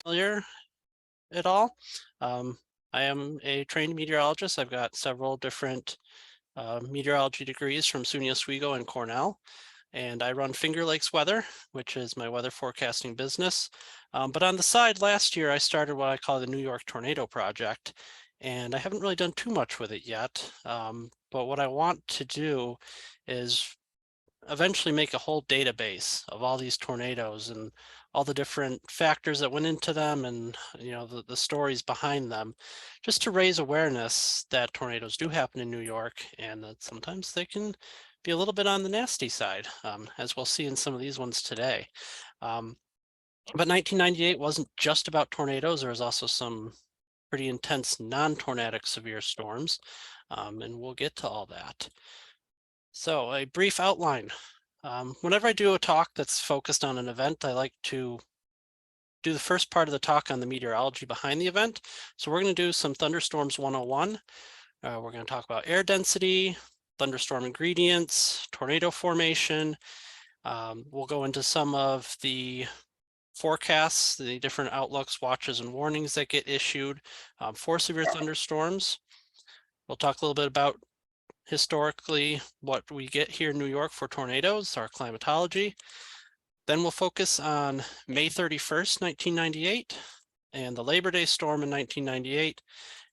familiar at all. Um, I am a trained meteorologist. I've got several different meteorology degrees from SUNY Oswego and Cornell, and I run Finger Lakes Weather, which is my weather forecasting business. But on the side, last year I started what I call the New York Tornado Project, and I haven't really done too much with it yet. But what I want to do is eventually make a whole database of all these tornadoes and all the different factors that went into them and the stories behind them, just to raise awareness that tornadoes do happen in New York and that sometimes they can be a little bit on the nasty side, as we'll see in some of these ones today. um, but 1998 wasn't just about tornadoes. There was also some pretty intense non-tornadic severe storms, and we'll get to all that. So a brief outline. Whenever I do a talk that's focused on an event, I like to do the first part of the talk on the meteorology behind the event. So we're going to do some Thunderstorms 101. We're going to talk about air density, thunderstorm ingredients, tornado formation. We'll go into some of the forecasts, the different outlooks, watches, and warnings that get issued for severe thunderstorms. We'll talk a little bit about historically what we get here in New York for tornadoes, our climatology. Then we'll focus on May 31st, 1998, and the Labor Day storm in 1998.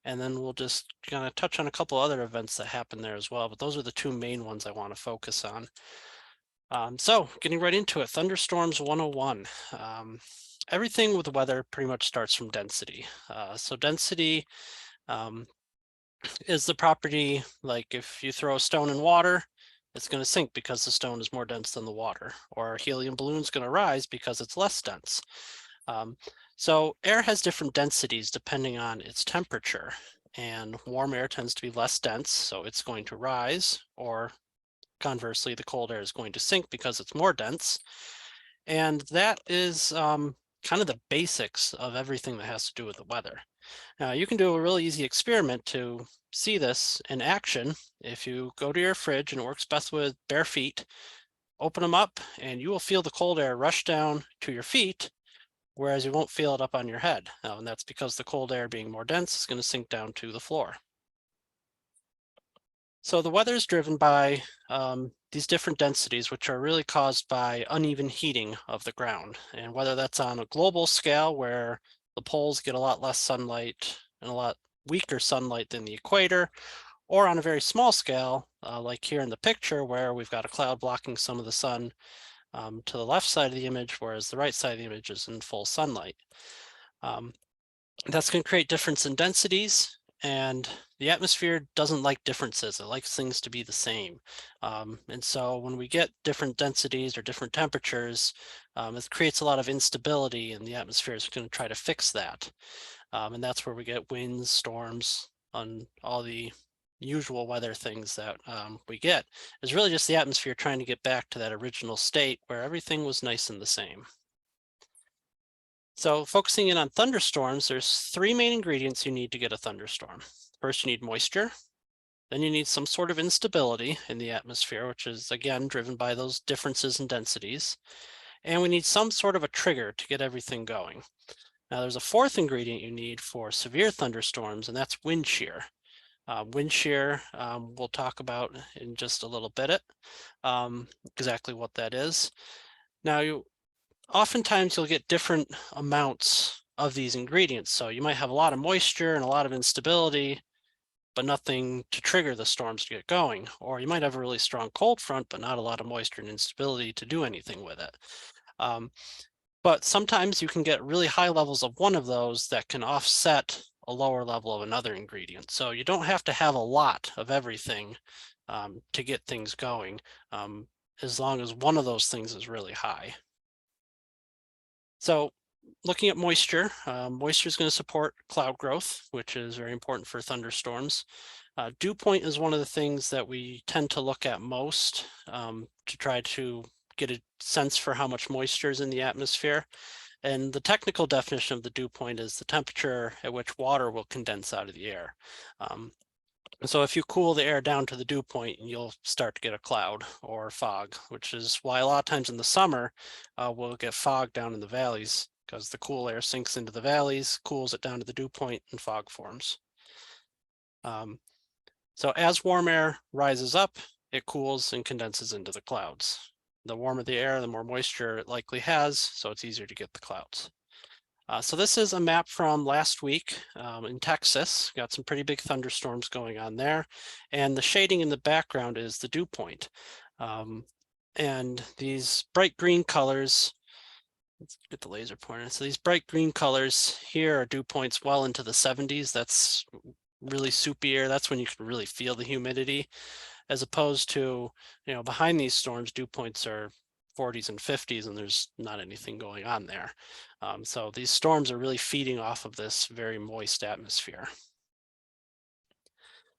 And then we'll just kind of touch on a couple other events that happened there as well, but those are the two main ones I want to focus on. So getting right into it, Thunderstorms 101. Everything with the weather pretty much starts from density. So density is the property, like if you throw a stone in water, it's going to sink because the stone is more dense than the water, or a helium balloon is going to rise because it's less dense. So air has different densities depending on its temperature, and warm air tends to be less dense, so it's going to rise, or conversely, the cold air is going to sink because it's more dense. And that is kind of the basics of everything that has to do with the weather. Now, you can do a really easy experiment to see this in action. If you go to your fridge, and it works best with bare feet, open them up and you will feel the cold air rush down to your feet, whereas you won't feel it up on your head. And that's because the cold air, being more dense, is going to sink down to the floor. So the weather is driven by these different densities, which are really caused by uneven heating of the ground. And whether that's on a global scale, where the poles get a lot less sunlight and a lot weaker sunlight than the equator, or on a very small scale, like here in the picture, where we've got a cloud blocking some of the sun to the left side of the image, whereas the right side of the image is in full sunlight. That's going to create difference in densities, and the atmosphere doesn't like differences. It likes things to be the same. And so when we get different densities or different temperatures, it creates a lot of instability, and the atmosphere is going to try to fix that. And that's where we get winds, storms, and all the usual weather things that we get. Is really just the atmosphere trying to get back to that original state where everything was nice and the same. So focusing in on thunderstorms, there's three main ingredients you need to get a thunderstorm. First, you need moisture. Then you need some sort of instability in the atmosphere, which is again driven by those differences in densities. And we need some sort of a trigger to get everything going. Now there's a fourth ingredient you need for severe thunderstorms, and that's wind shear. Wind shear, we'll talk about in just a little bit, exactly what that is. Now, oftentimes you'll get different amounts of these ingredients. So you might have a lot of moisture and a lot of instability, but nothing to trigger the storms to get going. Or you might have a really strong cold front, but not a lot of moisture and instability to do anything with it. But sometimes you can get really high levels of one of those that can offset a lower level of another ingredient. So you don't have to have a lot of everything to get things going, as long as one of those things is really high. So looking at moisture, moisture is going to support cloud growth, which is very important for thunderstorms. Dew point is one of the things that we tend to look at most to try to get a sense for how much moisture is in the atmosphere. And the technical definition of the dew point is the temperature at which water will condense out of the air. So if you cool the air down to the dew point, you'll start to get a cloud or fog, which is why a lot of times in the summer, we'll get fog down in the valleys, because the cool air sinks into the valleys, cools it down to the dew point, and fog forms. So as warm air rises up, it cools and condenses into the clouds. The warmer the air, the more moisture it likely has, so it's easier to get the clouds. So this is a map from last week in Texas. Got some pretty big thunderstorms going on there. And the shading in the background is the dew point. And these bright green colors, let's get the laser pointer. So these bright green colors here are dew points well into the 70s. That's really soupy air. That's when you can really feel the humidity, as opposed to, behind these storms, dew points are 40s and 50s, and there's not anything going on there. So these storms are really feeding off of this very moist atmosphere.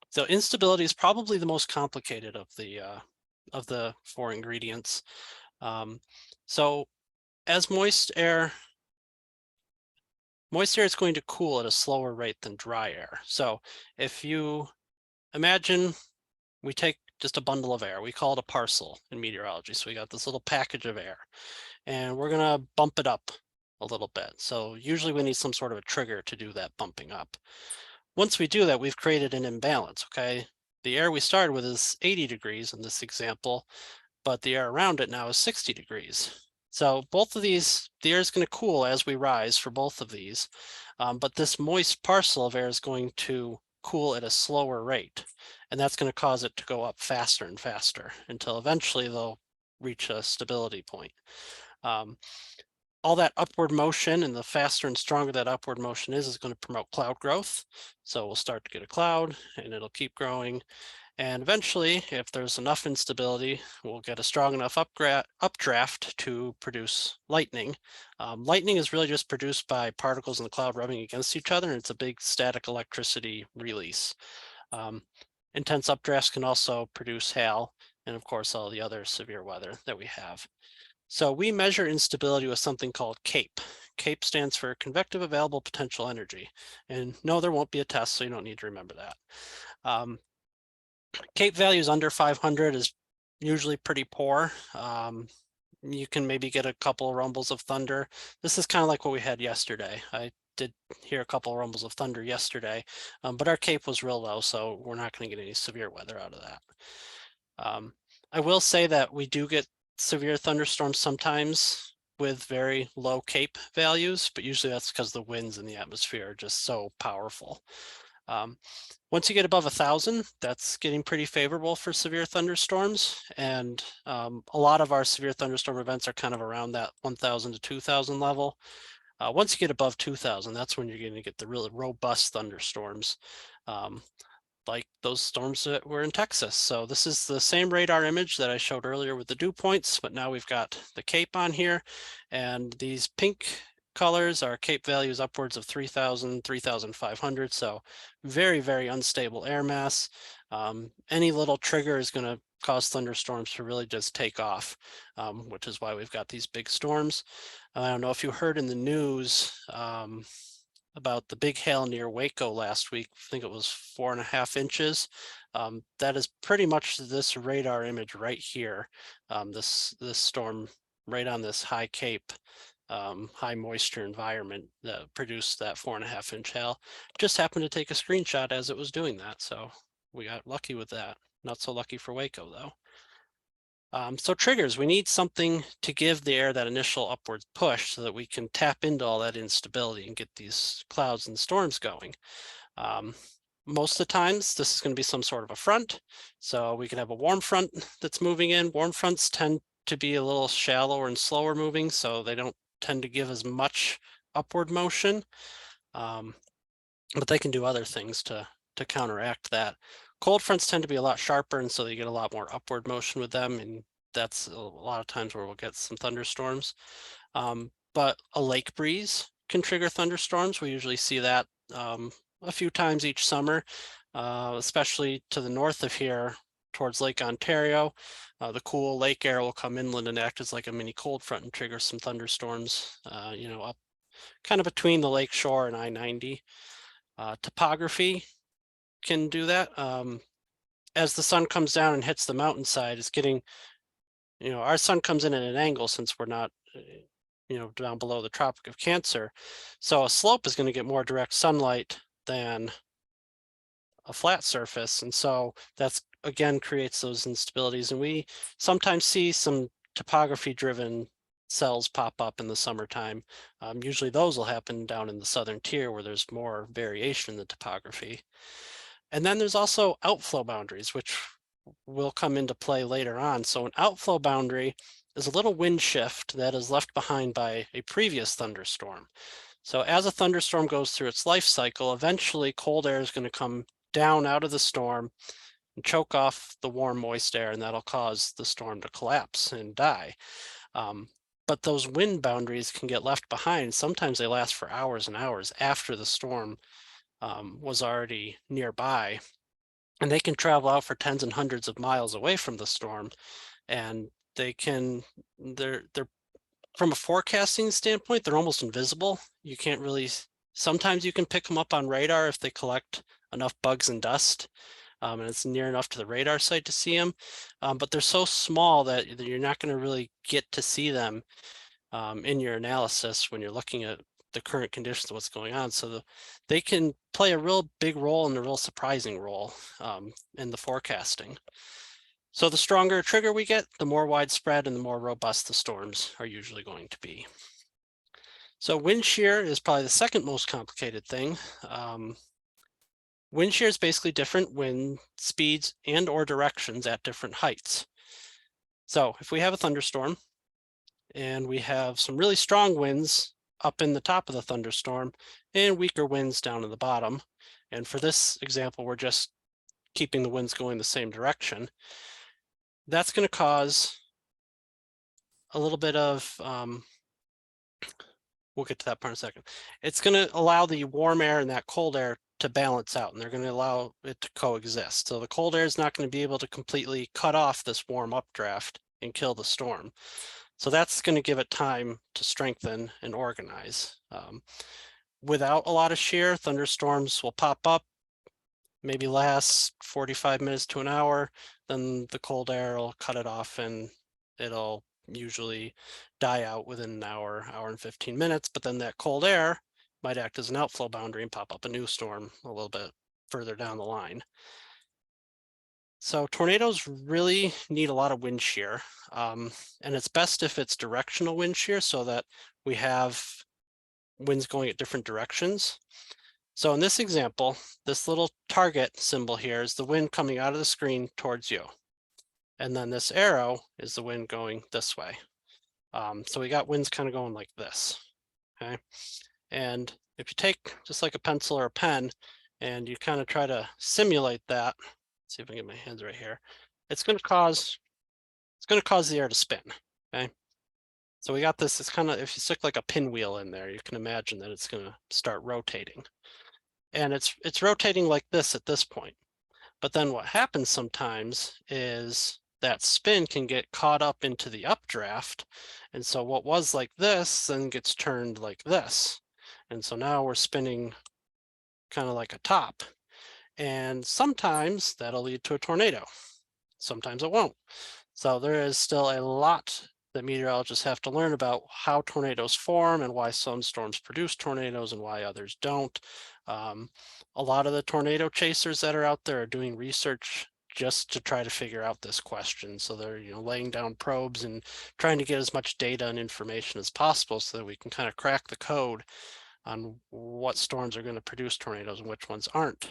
So instability is probably the most complicated of the four ingredients. So as moist air is going to cool at a slower rate than dry air. So if you imagine we take just a bundle of air, we call it a parcel in meteorology. So we got this little package of air, and we're gonna bump it up a little bit. So usually we need some sort of a trigger to do that bumping up. Once we do that, we've created an imbalance, okay? The air we started with is 80 degrees in this example, but the air around it now is 60 degrees. So both of these, the air is going to cool as we rise for both of these, but this moist parcel of air is going to cool at a slower rate, and that's going to cause it to go up faster and faster until eventually they'll reach a stability point. All that upward motion, and the faster and stronger that upward motion is going to promote cloud growth. So we'll start to get a cloud, and it'll keep growing. And eventually, if there's enough instability, we'll get a strong enough updraft to produce lightning. Lightning is really just produced by particles in the cloud rubbing against each other, and it's a big static electricity release. Intense updrafts can also produce hail, and of course, all the other severe weather that we have. So we measure instability with something called CAPE. CAPE stands for Convective Available Potential Energy. And no, there won't be a test, so you don't need to remember that. CAPE values under 500 is usually pretty poor. You can maybe get a couple rumbles of thunder. This is kind of like what we had yesterday. I did hear a couple of rumbles of thunder yesterday, but our CAPE was real low, so we're not going to get any severe weather out of that. I will say that we do get severe thunderstorms sometimes with very low CAPE values, but usually that's because the winds in the atmosphere are just so powerful. Once you get above 1,000, that's getting pretty favorable for severe thunderstorms. And a lot of our severe thunderstorm events are kind of around that 1,000 to 2,000 level. Once you get above 2,000, that's when you're going to get the really robust thunderstorms, like those storms that were in Texas. So this is the same radar image that I showed earlier with the dew points, but now we've got the CAPE on here, and these pink colors are CAPE values upwards of 3,000, 3,500. So very, very unstable air mass. Any little trigger is going to cause thunderstorms to really just take off, which is why we've got these big storms. I don't know if you heard in the news about the big hail near Waco last week. I think it was 4.5 inches. That is pretty much this radar image right here. This storm right on this high CAPE, high moisture environment that produced that 4.5 inch hail. Just happened to take a screenshot as it was doing that. So we got lucky with that. Not so lucky for Waco though. So triggers, we need something to give the air that initial upward push so that we can tap into all that instability and get these clouds and storms going. Most of the times, this is going to be some sort of a front. So we can have a warm front that's moving in. Warm fronts tend to be a little shallower and slower moving, so they don't tend to give as much upward motion. But they can do other things to counteract that. Cold fronts tend to be a lot sharper, and so you get a lot more upward motion with them, and that's a lot of times where we'll get some thunderstorms. But a lake breeze can trigger thunderstorms. We usually see that a few times each summer, especially to the north of here towards Lake Ontario. The cool lake air will come inland and act as like a mini cold front and trigger some thunderstorms, up kind of between the lake shore and I-90. Topography can do that. As the sun comes down and hits the mountainside, it's getting, our sun comes in at an angle since we're not, down below the Tropic of Cancer. So a slope is going to get more direct sunlight than a flat surface. And so that's again creates those instabilities. And we sometimes see some topography driven cells pop up in the summertime. Usually those will happen down in the southern tier where there's more variation in the topography. And then there's also outflow boundaries, which will come into play later on. So an outflow boundary is a little wind shift that is left behind by a previous thunderstorm. So as a thunderstorm goes through its life cycle, eventually cold air is going to come down out of the storm and choke off the warm, moist air, and that'll cause the storm to collapse and die. But those wind boundaries can get left behind. Sometimes they last for hours and hours after the storm was already nearby. And they can travel out for tens and hundreds of miles away from the storm. And they're from a forecasting standpoint, they're almost invisible. You can't really, sometimes you can pick them up on radar if they collect enough bugs and dust, and it's near enough to the radar site to see them. But they're so small that you're not going to really get to see them in your analysis when you're looking at the current conditions of what's going on. So they can play a real big role and a real surprising role in the forecasting. So the stronger a trigger we get, the more widespread and the more robust the storms are usually going to be. So wind shear is probably the second most complicated thing. Wind shear is basically different wind speeds and or directions at different heights. So if we have a thunderstorm and we have some really strong winds up in the top of the thunderstorm and weaker winds down in the bottom, and for this example, we're just keeping the winds going the same direction, that's going to cause a little bit of, we'll get to that part in a second. It's going to allow the warm air and that cold air to balance out, and they're going to allow it to coexist. So the cold air is not going to be able to completely cut off this warm updraft and kill the storm. So that's going to give it time to strengthen and organize. Without a lot of shear, thunderstorms will pop up, maybe last 45 minutes to an hour, then the cold air will cut it off and it'll usually die out within an hour, hour and 15 minutes, but then that cold air might act as an outflow boundary and pop up a new storm a little bit further down the line. So tornadoes really need a lot of wind shear, and it's best if it's directional wind shear so that we have winds going at different directions. So in this example, this little target symbol here is the wind coming out of the screen towards you. And then this arrow is the wind going this way. So we got winds kind of going like this, okay? And if you take just like a pencil or a pen and you kind of try to simulate that, see if I can get my hands right here, it's going to cause the air to spin, okay? So we got this, it's kind of, if you stick like a pinwheel in there, you can imagine that it's going to start rotating. And it's rotating like this at this point. But then what happens sometimes is that spin can get caught up into the updraft. And so what was like this then gets turned like this. And so now we're spinning kind of like a top. And sometimes that'll lead to a tornado. Sometimes it won't. So there is still a lot that meteorologists have to learn about how tornadoes form and why some storms produce tornadoes and why others don't. A lot of the tornado chasers that are out there are doing research just to try to figure out this question. So they're laying down probes and trying to get as much data and information as possible so that we can kind of crack the code on what storms are going to produce tornadoes and which ones aren't.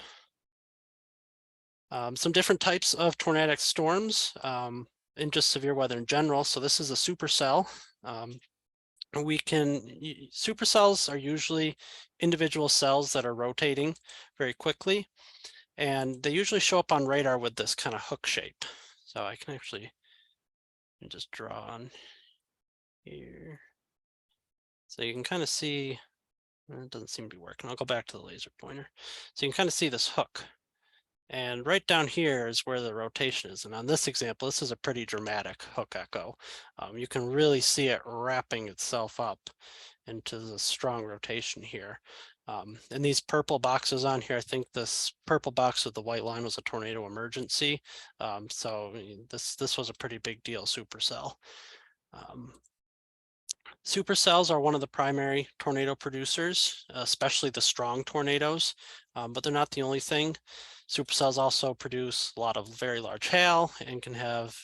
Some different types of tornadic storms and just severe weather in general. So this is a supercell. Supercells are usually individual cells that are rotating very quickly, and they usually show up on radar with this kind of hook shape. So I can actually just draw on here. So you can kind of see, it doesn't seem to be working. I'll go back to the laser pointer. So you can kind of see this hook. And right down here is where the rotation is. And on this example, this is a pretty dramatic hook echo. You can really see it wrapping itself up into the strong rotation here. And these purple boxes on here, I think this purple box with the white line was a tornado emergency. So this was a pretty big deal supercell. Supercells are one of the primary tornado producers, especially the strong tornadoes, but they're not the only thing. Supercells also produce a lot of very large hail and can have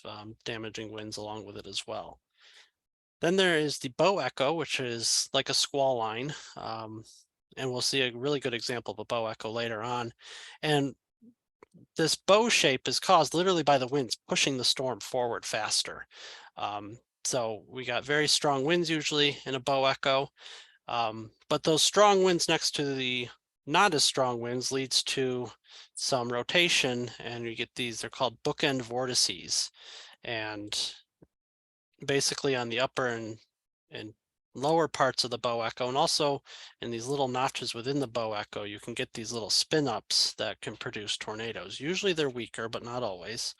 damaging winds along with it as well. Then there is the bow echo, which is like a squall line, and we'll see a really good example of a bow echo later on. And this bow shape is caused literally by the winds pushing the storm forward faster. So we got very strong winds usually in a bow echo, but those strong winds next to the not as strong winds leads to some rotation, and you get these, they're called bookend vortices. And basically on the upper and lower parts of the bow echo, and also in these little notches within the bow echo, you can get these little spin ups that can produce tornadoes. Usually they're weaker, but not always.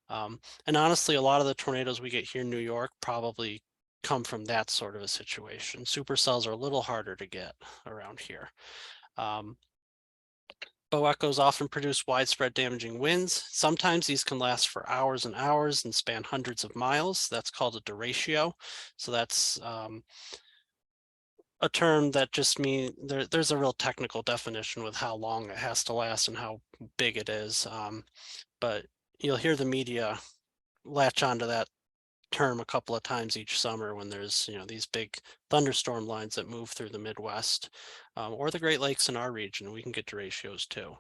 And honestly, a lot of the tornadoes we get here in New York probably come from that sort of a situation. Supercells are a little harder to get around here. Bow echoes often produce widespread damaging winds. Sometimes these can last for hours and hours and span hundreds of miles. That's called a derecho. So that's a term that just means there's a real technical definition with how long it has to last and how big it is. But you'll hear the media latch onto that term a couple of times each summer when there's these big thunderstorm lines that move through the Midwest or the Great Lakes in our region. We can get derechos too.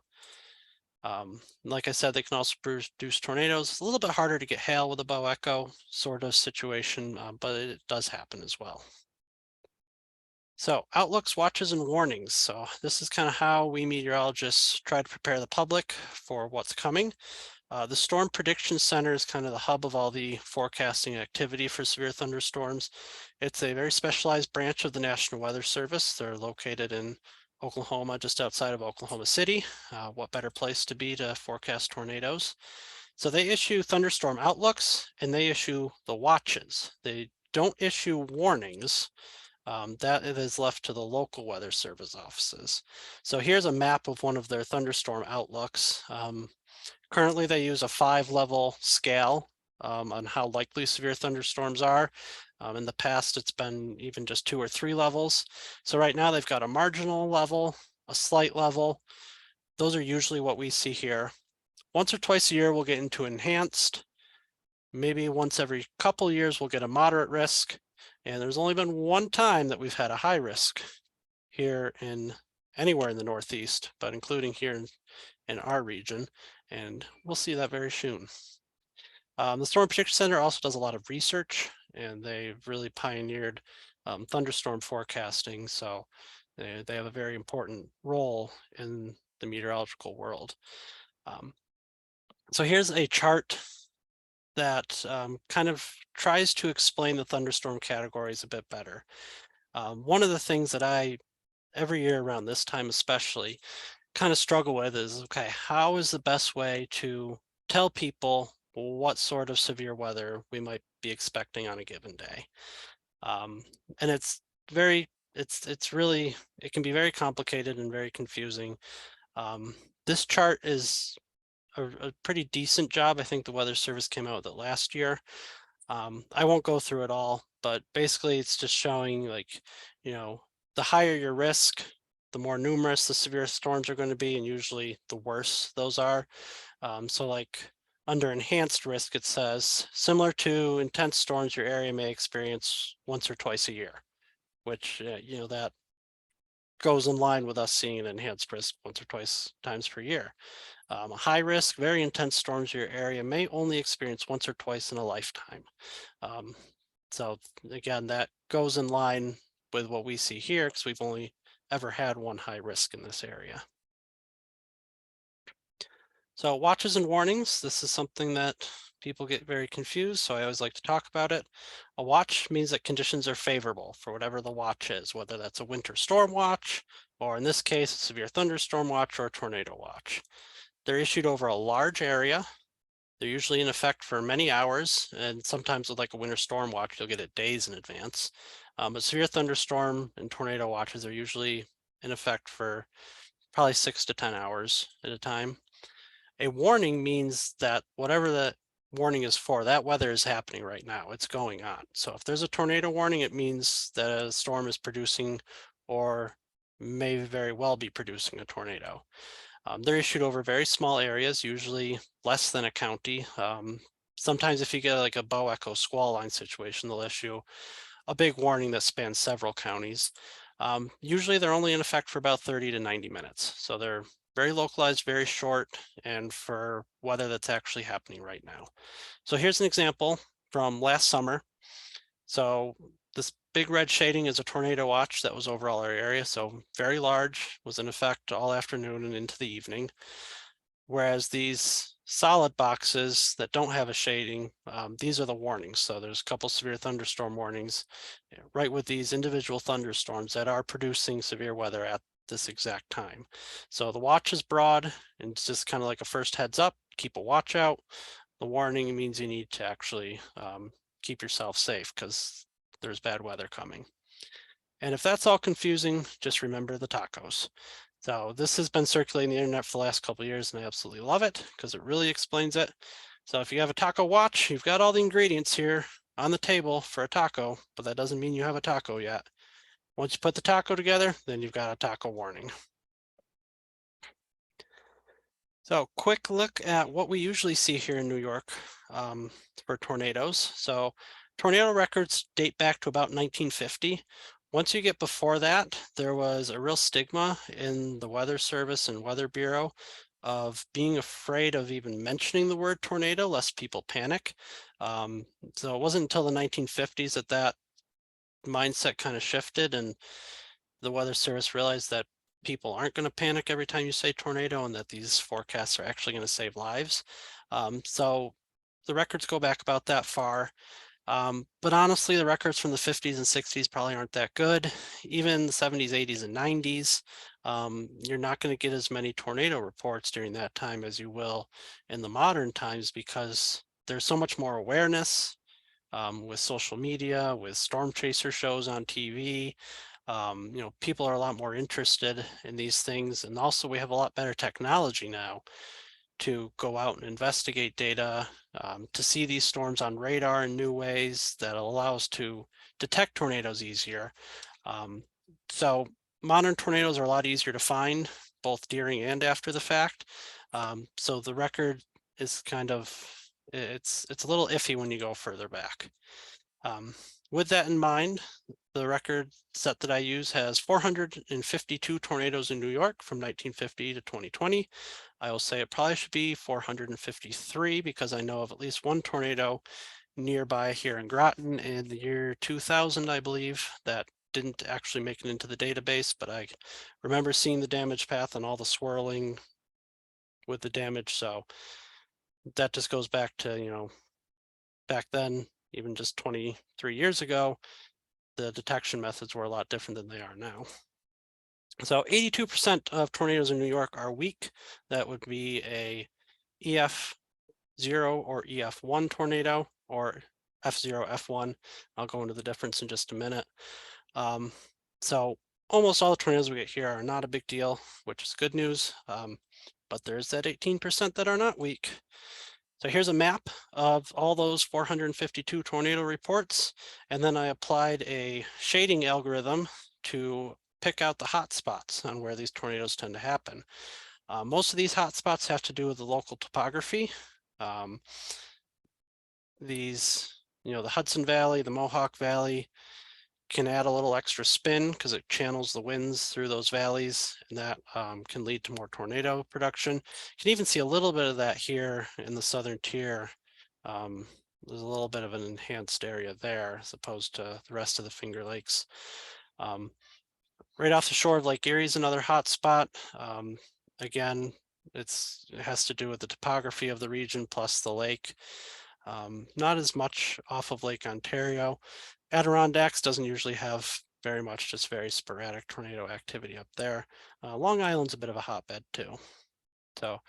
Like I said, they can also produce tornadoes. It's a little bit harder to get hail with a bow echo sort of situation, but it does happen as well. So outlooks, watches, and warnings. So this is kind of how we meteorologists try to prepare the public for what's coming. The Storm Prediction Center is kind of the hub of all the forecasting activity for severe thunderstorms. It's a very specialized branch of the National Weather Service. They're located in Oklahoma, just outside of Oklahoma City. What better place to be to forecast tornadoes? So they issue thunderstorm outlooks and they issue the watches. They don't issue warnings. That it is left to the local weather service offices. So here's a map of one of their thunderstorm outlooks. Currently, they use a 5-level scale on how likely severe thunderstorms are. In the past, it's been even just 2 or 3 levels. So right now, they've got a marginal level, a slight level. Those are usually what we see here. Once or twice a year, we'll get into enhanced. Maybe once every couple years, we'll get a moderate risk. And there's only been one time that we've had a high risk here in anywhere in the Northeast, but including here in our region. And we'll see that very soon. The Storm Prediction Center also does a lot of research, and they've really pioneered thunderstorm forecasting. So they have a very important role in the meteorological world. So here's a chart that kind of tries to explain the thunderstorm categories a bit better. One of the things that I, every year around this time especially, kind of struggle with is, okay, how is the best way to tell people what sort of severe weather we might be expecting on a given day? And it's really, it can be very complicated and very confusing. This chart is a pretty decent job. I think the Weather Service came out with it last year. I won't go through it all, but basically it's just showing, like, the higher your risk, the more numerous the severe storms are going to be, and usually the worse those are. So like under enhanced risk, it says, similar to intense storms your area may experience once or twice a year, which, that goes in line with us seeing an enhanced risk once or twice times per year. High risk, very intense storms your area may only experience once or twice in a lifetime. So again, that goes in line with what we see here because we've only ever had one high risk in this area. So watches and warnings, this is something that people get very confused, so I always like to talk about it. A watch means that conditions are favorable for whatever the watch is, whether that's a winter storm watch, or in this case, a severe thunderstorm watch or a tornado watch. They're issued over a large area. They're usually in effect for many hours, and sometimes with like a winter storm watch, you'll get it days in advance. But severe thunderstorm and tornado watches are usually in effect for probably 6 to 10 hours at a time. A warning means that whatever the warning is for. That weather is happening right now. It's going on. So if there's a tornado warning, it means that a storm is producing or may very well be producing a tornado. They're issued over very small areas, usually less than a county. Sometimes if you get like a bow echo squall line situation, they'll issue a big warning that spans several counties. Usually they're only in effect for about 30 to 90 minutes. So they're very localized, very short, and for weather that's actually happening right now. So here's an example from last summer. So this big red shading is a tornado watch that was over all our area. So very large, was in effect all afternoon and into the evening. Whereas these solid boxes that don't have a shading, these are the warnings. So there's a couple severe thunderstorm warnings right with these individual thunderstorms that are producing severe weather at this exact time. So the watch is broad and it's just kind of like a first heads up, keep a watch out. The warning means you need to actually keep yourself safe because there's bad weather coming. And if that's all confusing, just remember the tacos. So this has been circulating the internet for the last couple of years and I absolutely love it because it really explains it. So if you have a taco watch, you've got all the ingredients here on the table for a taco, but that doesn't mean you have a taco yet. Once you put the taco together, then you've got a taco warning. So quick look at what we usually see here in New York for tornadoes. So tornado records date back to about 1950. Once you get before that, there was a real stigma in the Weather Service and Weather Bureau of being afraid of even mentioning the word tornado, lest people panic. So it wasn't until the 1950s that that mindset kind of shifted and the Weather Service realized that people aren't going to panic every time you say tornado and that these forecasts are actually going to save lives. So the records go back about that far. But honestly, the records from the 50s and 60s probably aren't that good. Even the 70s, 80s, and 90s, you're not going to get as many tornado reports during that time as you will in the modern times because there's so much more awareness with social media, with storm chaser shows on TV. People are a lot more interested in these things. And also we have a lot better technology now to go out and investigate data, to see these storms on radar in new ways that allow us to detect tornadoes easier. So modern tornadoes are a lot easier to find, both during and after the fact. So the record is kind of, it's a little iffy when you go further back. With that in mind, the record set that I use has 452 tornadoes in New York from 1950 to 2020. I will say it probably should be 453 because I know of at least one tornado nearby here in Groton in the year 2000, I believe, that didn't actually make it into the database, but I remember seeing the damage path and all the swirling with the damage. So that just goes back to, back then, even just 23 years ago, the detection methods were a lot different than they are now. So 82% of tornadoes in New York are weak. That would be a EF0 or EF1 tornado or F0, F1. I'll go into the difference in just a minute. So almost all the tornadoes we get here are not a big deal, which is good news. But there's that 18% that are not weak. So here's a map of all those 452 tornado reports, and then I applied a shading algorithm to pick out the hot spots on where these tornadoes tend to happen. Most of these hot spots have to do with the local topography. The Hudson Valley, the Mohawk Valley can add a little extra spin because it channels the winds through those valleys, and that can lead to more tornado production. You can even see a little bit of that here in the southern tier. There's a little bit of an enhanced area there as opposed to the rest of the Finger Lakes. Right off the shore of Lake Erie is another hot spot. Again, it has to do with the topography of the region plus the lake. Not as much off of Lake Ontario. Adirondacks doesn't usually have very much, just very sporadic tornado activity up there. Long Island's a bit of a hotbed too. So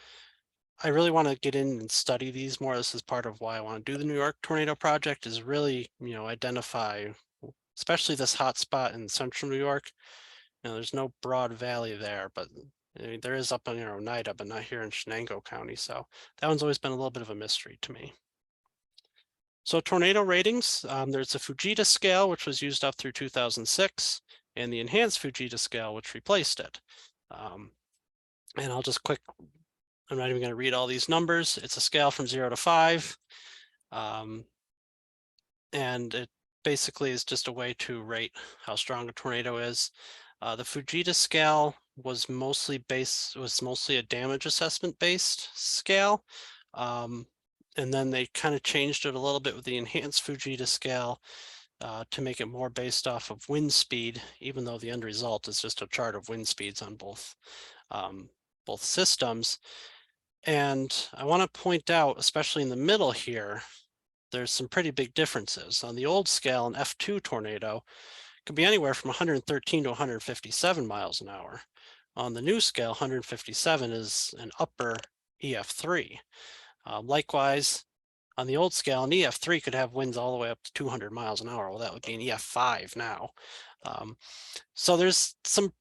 I really want to get in and study these more. This is part of why I want to do the New York Tornado Project, is really, identify, especially this hot spot in central New York. There's no broad valley there, but there is up in Oneida, but not here in Shenango County. So that one's always been a little bit of a mystery to me. So tornado ratings, there's the Fujita scale, which was used up through 2006, and the enhanced Fujita scale, which replaced it. Um, and I'll just I'm not even going to read all these numbers. It's a scale from 0 to 5. Um, and it basically is just a way to rate how strong a tornado is. The Fujita scale was mostly a damage assessment based scale. And then they kind of changed it a little bit with the enhanced Fujita scale to make it more based off of wind speed, even though the end result is just a chart of wind speeds on both systems. And I want to point out, especially in the middle here, there's some pretty big differences. On the old scale, an F2 tornado could be anywhere from 113 to 157 miles an hour. On the new scale, 157 is an upper EF3. Likewise, on the old scale, an EF3 could have winds all the way up to 200 miles an hour. Well, that would be an EF5 now. So there's some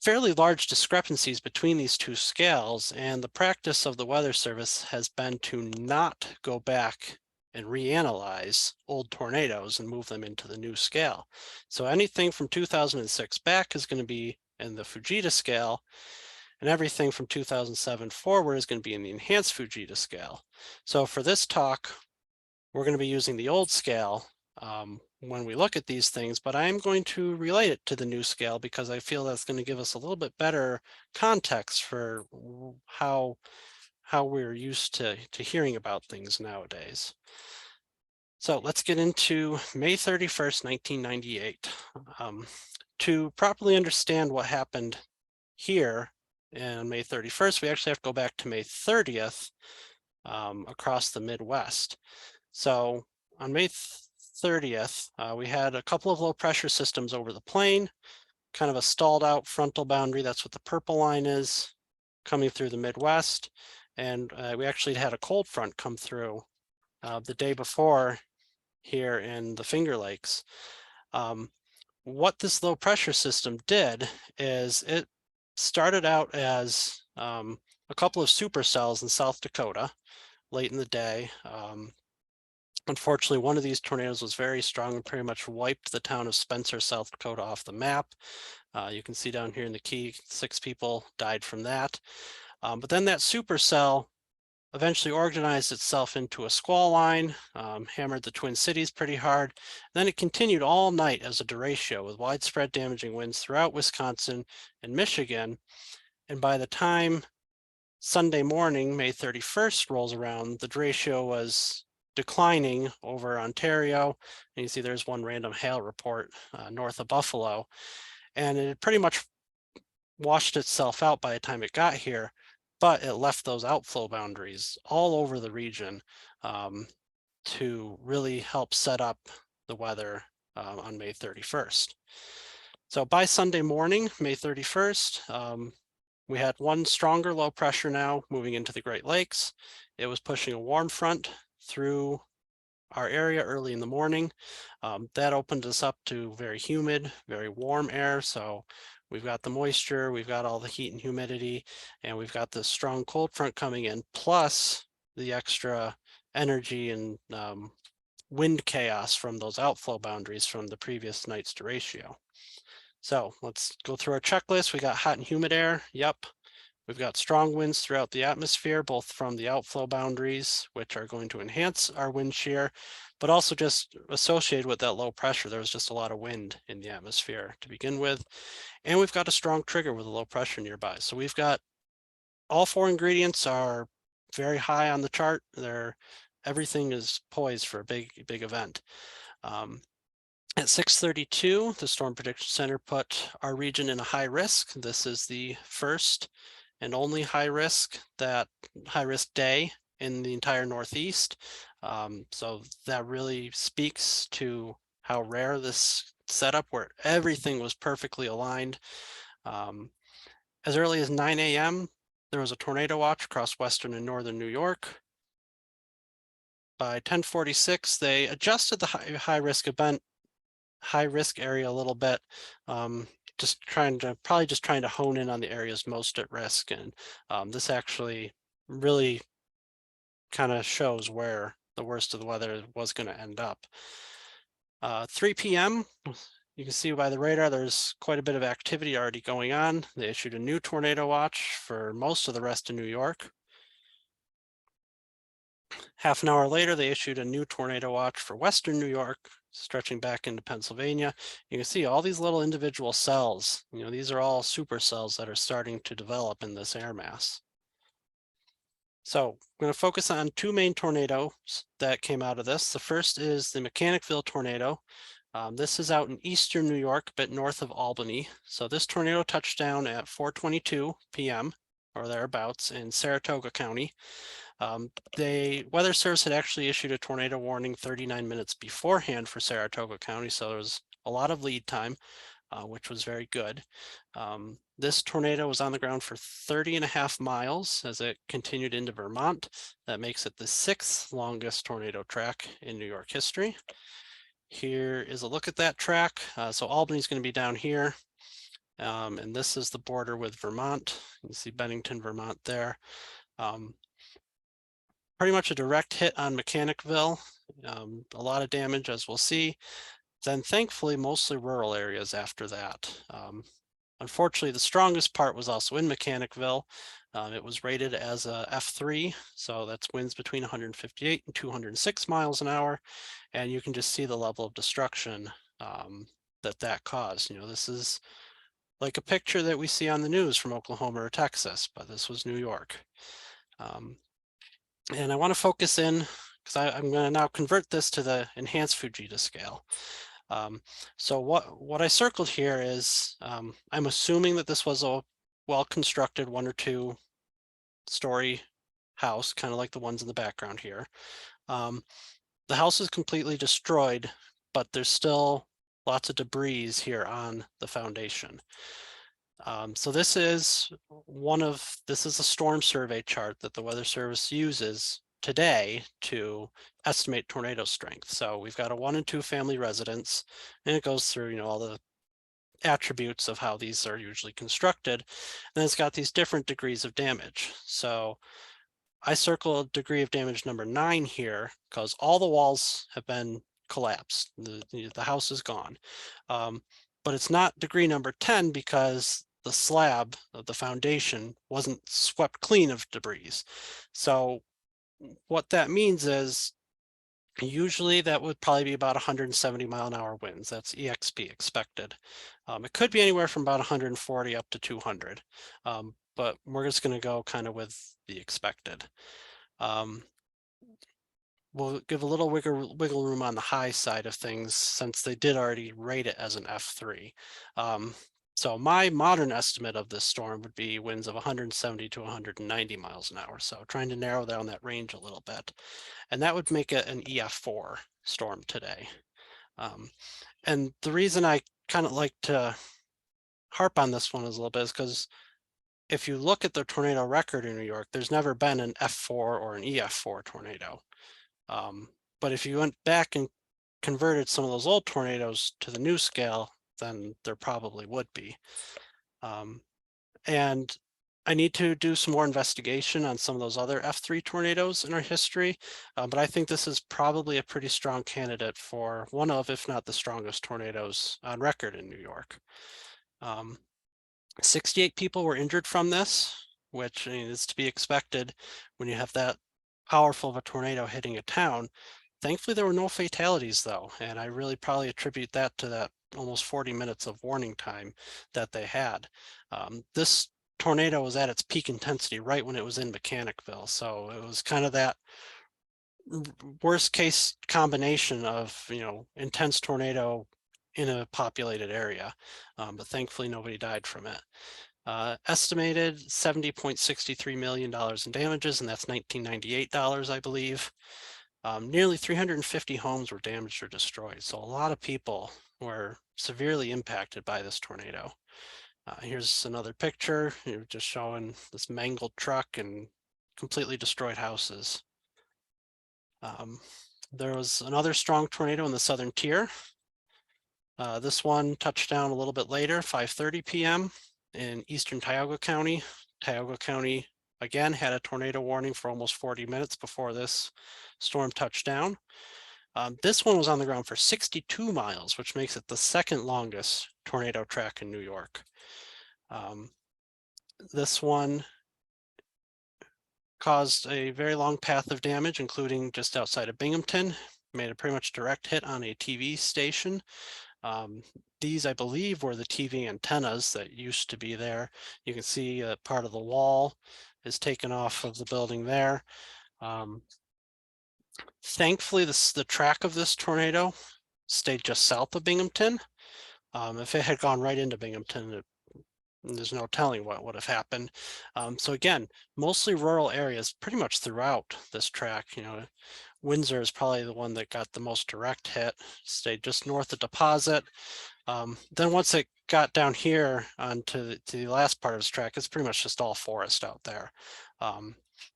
fairly large discrepancies between these two scales, and the practice of the Weather Service has been to not go back and reanalyze old tornadoes and move them into the new scale. So anything from 2006 back is going to be in the Fujita scale, and everything from 2007 forward is going to be in the enhanced Fujita scale. So for this talk, we're going to be using the old scale when we look at these things, but I'm going to relate it to the new scale because I feel that's going to give us a little bit better context for how we're used to hearing about things nowadays. So let's get into May 31st, 1998. To properly understand what happened here on May 31st, we actually have to go back to May 30th across the Midwest. So on May 30th, we had a couple of low pressure systems over the plain, kind of a stalled out frontal boundary. That's what the purple line is, coming through the Midwest. And we actually had a cold front come through the day before here in the Finger Lakes. What this low pressure system did is it started out as a couple of supercells in South Dakota late in the day. Unfortunately, one of these tornadoes was very strong and pretty much wiped the town of Spencer, South Dakota off the map. You can see down here in the key, 6 people died from that. But then that supercell eventually organized itself into a squall line, hammered the Twin Cities pretty hard. Then it continued all night as a derecho with widespread damaging winds throughout Wisconsin and Michigan. And by the time Sunday morning, May 31st rolls around, the derecho was declining over Ontario. And you see there's one random hail report north of Buffalo. And it had pretty much washed itself out by the time it got here, but it left those outflow boundaries all over the region to really help set up the weather on May 31st. So by Sunday morning, May 31st, we had one stronger low pressure now moving into the Great Lakes. It was pushing a warm front through our area early in the morning. That opened us up to very humid, very warm air. So we've got the moisture, we've got all the heat and humidity, and we've got this strong cold front coming in, plus the extra energy and wind chaos from those outflow boundaries from the previous night's derecho. So let's go through our checklist. We got hot and humid air. Yep. We've got strong winds throughout the atmosphere, both from the outflow boundaries, which are going to enhance our wind shear, but also just associated with that low pressure. There was just a lot of wind in the atmosphere to begin with. And we've got a strong trigger with a low pressure nearby. So we've got all 4 ingredients are very high on the chart. Everything is poised for a big event. At 6:32, the Storm Prediction Center put our region in a high risk. This is the first and only high risk day in the entire Northeast. So that really speaks to how rare this setup where everything was perfectly aligned. As early as 9 a.m., there was a tornado watch across western and northern New York. By 10:46, they adjusted the high risk area a little bit, just trying to hone in on the areas most at risk. And this actually really kind of shows where the worst of the weather was going to end up. 3 p.m., you can see by the radar, there's quite a bit of activity already going on. They issued a new tornado watch for most of the rest of New York. Half an hour later, they issued a new tornado watch for Western New York, stretching back into Pennsylvania. You can see all these little individual cells. These are all supercells that are starting to develop in this air mass. So I'm going to focus on two main tornadoes that came out of this. The first is the Mechanicville tornado. This is out in eastern New York, a bit north of Albany. So this tornado touched down at 4:22 p.m. or thereabouts in Saratoga County. The Weather Service had actually issued a tornado warning 39 minutes beforehand for Saratoga County, so there was a lot of lead time, which was very good. This tornado was on the ground for 30.5 miles as it continued into Vermont. That makes it the 6th longest tornado track in New York history. Here is a look at that track. So Albany's going to be down here. And this is the border with Vermont. You can see Bennington, Vermont there. Pretty much a direct hit on Mechanicville. A lot of damage, as we'll see. Then thankfully, mostly rural areas after that. Unfortunately, the strongest part was also in Mechanicville. It was rated as a F3, so that's winds between 158 and 206 miles an hour. And you can just see the level of destruction that caused. This is like a picture that we see on the news from Oklahoma or Texas, but this was New York. And I want to focus in, because I'm going to now convert this to the enhanced Fujita scale. So what I circled here is, I'm assuming that this was a well-constructed 1 or 2 story house, kind of like the ones in the background here. The house is completely destroyed, but there's still lots of debris here on the foundation. So this is a storm survey chart that the Weather Service uses today to estimate tornado strength. So we've got a 1 and 2 family residence, and it goes through, all the attributes of how these are usually constructed. And it's got these different degrees of damage. So I circled degree of damage number 9 here because all the walls have been collapsed. The house is gone. But it's not degree number 10 because the slab of the foundation wasn't swept clean of debris. So what that means is usually that would probably be about 170 mile an hour winds. That's EXP expected. It could be anywhere from about 140 up to 200, but we're just going to go kind of with the expected. We'll give a little wiggle room on the high side of things since they did already rate it as an F3. So my modern estimate of this storm would be winds of 170 to 190 miles an hour. So trying to narrow down that range a little bit. And that would make it an EF4 storm today. And the reason I kind of like to harp on this one is a little bit is because if you look at the tornado record in New York, there's never been an F4 or an EF4 tornado. But if you went back and converted some of those old tornadoes to the new scale, then there probably would be. And I need to do some more investigation on some of those other F3 tornadoes in our history, but I think this is probably a pretty strong candidate for one of, if not the strongest tornadoes on record in New York. 68 people were injured from this, which is to be expected when you have that powerful of a tornado hitting a town. Thankfully, there were no fatalities though, and I really probably attribute that to that almost 40 minutes of warning time that they had. This tornado was at its peak intensity right when it was in Mechanicville, so it was kind of that worst case combination of intense tornado in a populated area, but thankfully nobody died from it. Estimated $70.63 million in damages, and that's $1998, I believe. Nearly 350 homes were damaged or destroyed, so a lot of people were severely impacted by this tornado. Here's another picture, just showing this mangled truck and completely destroyed houses. There was another strong tornado in the southern tier. This one touched down a little bit later, 5:30 p.m. in eastern Tioga County. Tioga County again had a tornado warning for almost 40 minutes before this storm touched down. This one was on the ground for 62 miles, which makes it the second longest tornado track in New York. This one caused a very long path of damage, including just outside of Binghamton, made a pretty much direct hit on a TV station. These, I believe, were the TV antennas that used to be there. You can see part of the wall is taken off of the building there. Thankfully, the track of this tornado stayed just south of Binghamton. If it had gone right into Binghamton, there's no telling what would have happened. So again, mostly rural areas pretty much throughout this track. Windsor is probably the one that got the most direct hit, stayed just north of Deposit. Then once it got down here onto the last part of this track, it's pretty much just all forest out there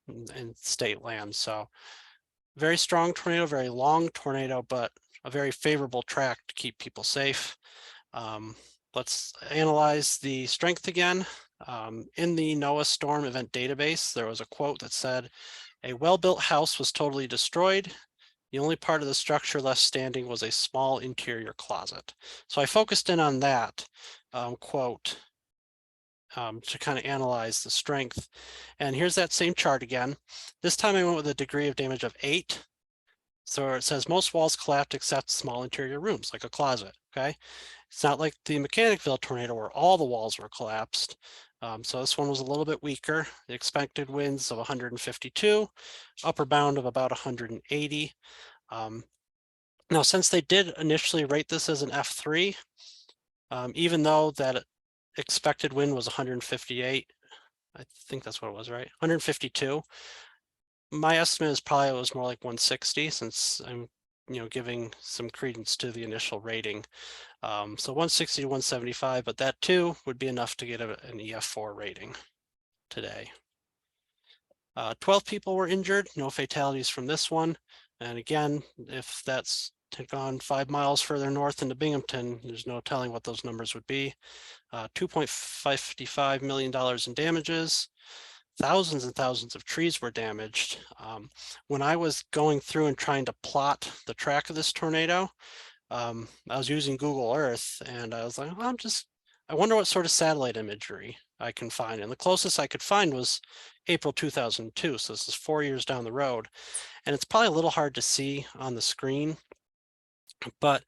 and state land. So very strong tornado, very long tornado, but a very favorable track to keep people safe. Let's analyze the strength again. In the NOAA storm event database, there was a quote that said, "A well-built house was totally destroyed. The only part of the structure left standing was a small interior closet." So I focused in on that quote to kind of analyze the strength. And here's that same chart again. This time I went with a degree of damage of 8. So it says most walls collapsed except small interior rooms, like a closet, okay? It's not like the Mechanicville tornado where all the walls were collapsed. So this one was a little bit weaker. The expected winds of 152, upper bound of about 180. Now, since they did initially rate this as an F3, even though that expected wind was 158, I think that's what it was, right? 152. My estimate is probably it was more like 160 since I'm giving some credence to the initial rating. So 160 to 175, but that too would be enough to get an EF4 rating today. 12 people were injured, no fatalities from this one. And again, if that's gone 5 miles further north into Binghamton, there's no telling what those numbers would be. $2.55 million in damages. Thousands and thousands of trees were damaged. When I was going through and trying to plot the track of this tornado, I was using Google Earth and I was like, well, I wonder what sort of satellite imagery I can find. And the closest I could find was April 2002. So this is 4 years down the road. And it's probably a little hard to see on the screen, but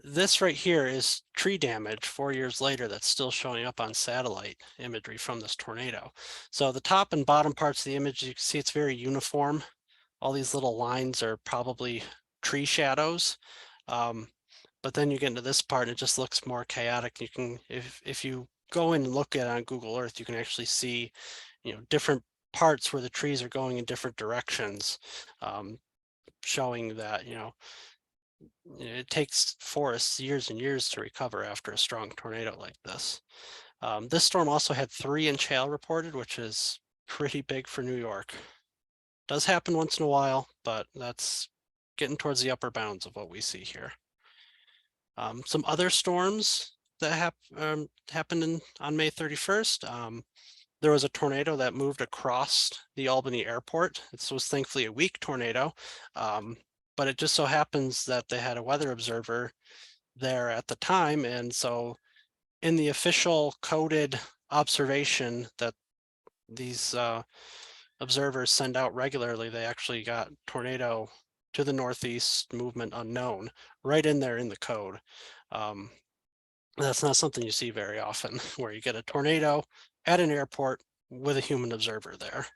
this right here is tree damage 4 years later that's still showing up on satellite imagery from this tornado. So the top and bottom parts of the image, you can see it's very uniform. All these little lines are probably tree shadows. But then you get into this part and it just looks more chaotic. You can, if you go in and look at it on Google Earth, you can actually see, different parts where the trees are going in different directions, showing that, it takes forests years and years to recover after a strong tornado like this. This storm also had 3-inch hail reported, which is pretty big for New York. Does happen once in a while, but that's getting towards the upper bounds of what we see here. Some other storms that happened on May 31st. There was a tornado that moved across the Albany airport. This was thankfully a weak tornado, but it just so happens that they had a weather observer there at the time. And so in the official coded observation that these observers send out regularly, they actually got tornado to the northeast, movement unknown, right in there in the code. That's not something you see very often, where you get a tornado at an airport with a human observer there.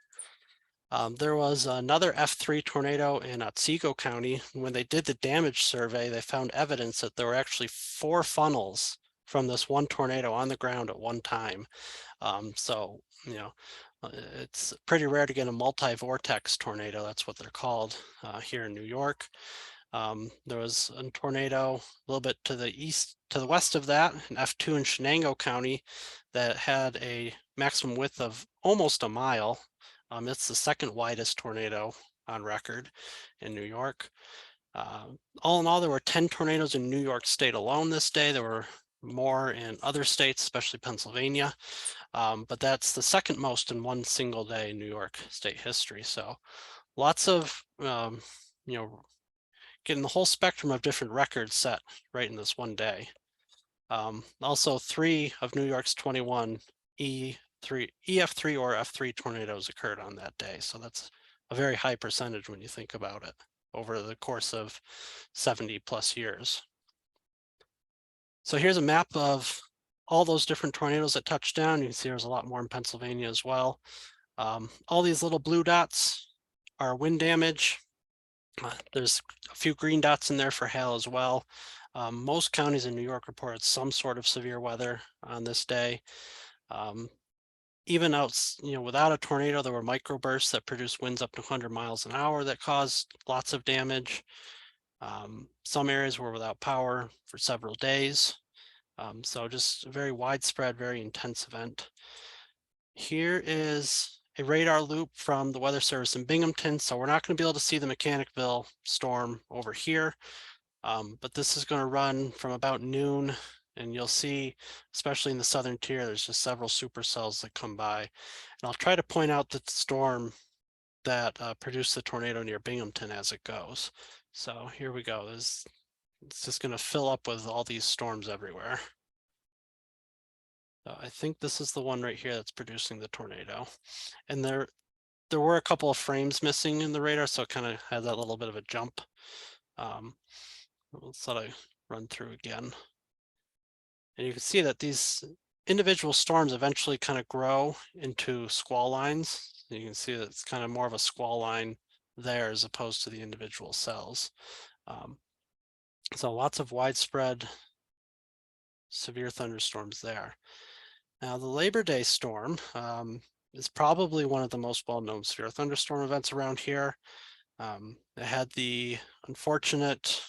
There was another F3 tornado in Otsego County. When they did the damage survey, they found evidence that there were actually 4 funnels from this one tornado on the ground at one time. So, it's pretty rare to get a multi-vortex tornado. That's what they're called here in New York. There was a tornado a little bit to the west of that, an F2 in Shenango County that had a maximum width of almost a mile. It's the second widest tornado on record in New York. All in all, there were 10 tornadoes in New York State alone this day. There were more in other states, especially Pennsylvania. But that's the second most in one single day in New York state history. So lots of, you know, getting the whole spectrum of different records set right in this one day. Also, 3 of New York's 21 EF3 or F3 tornadoes occurred on that day. So that's a very high percentage when you think about it over the course of 70 plus years. So here's a map of all those different tornadoes that touched down. You can see there's a lot more in Pennsylvania as well. All these little blue dots are wind damage. There's a few green dots in there for hail as well. Most counties in New York reported some sort of severe weather on this day. Even out, without a tornado, there were microbursts that produced winds up to 100 miles an hour that caused lots of damage. Some areas were without power for several days. So just a very widespread, very intense event. Here is a radar loop from the Weather Service in Binghamton. So we're not going to be able to see the Mechanicville storm over here, but this is going to run from about noon. And you'll see, especially in the southern tier, there's just several supercells that come by. And I'll try to point out the storm that produced the tornado near Binghamton as it goes. So here we go. It's just going to fill up with all these storms everywhere. So I think this is the one right here that's producing the tornado. And there were a couple of frames missing in the radar, so it kind of had that little bit of a jump. Let's let I run through again. And you can see that these individual storms eventually kind of grow into squall lines. You can see that it's kind of more of a squall line there as opposed to the individual cells. So lots of widespread severe thunderstorms there. Now the Labor Day storm is probably one of the most well-known severe thunderstorm events around here. It had the unfortunate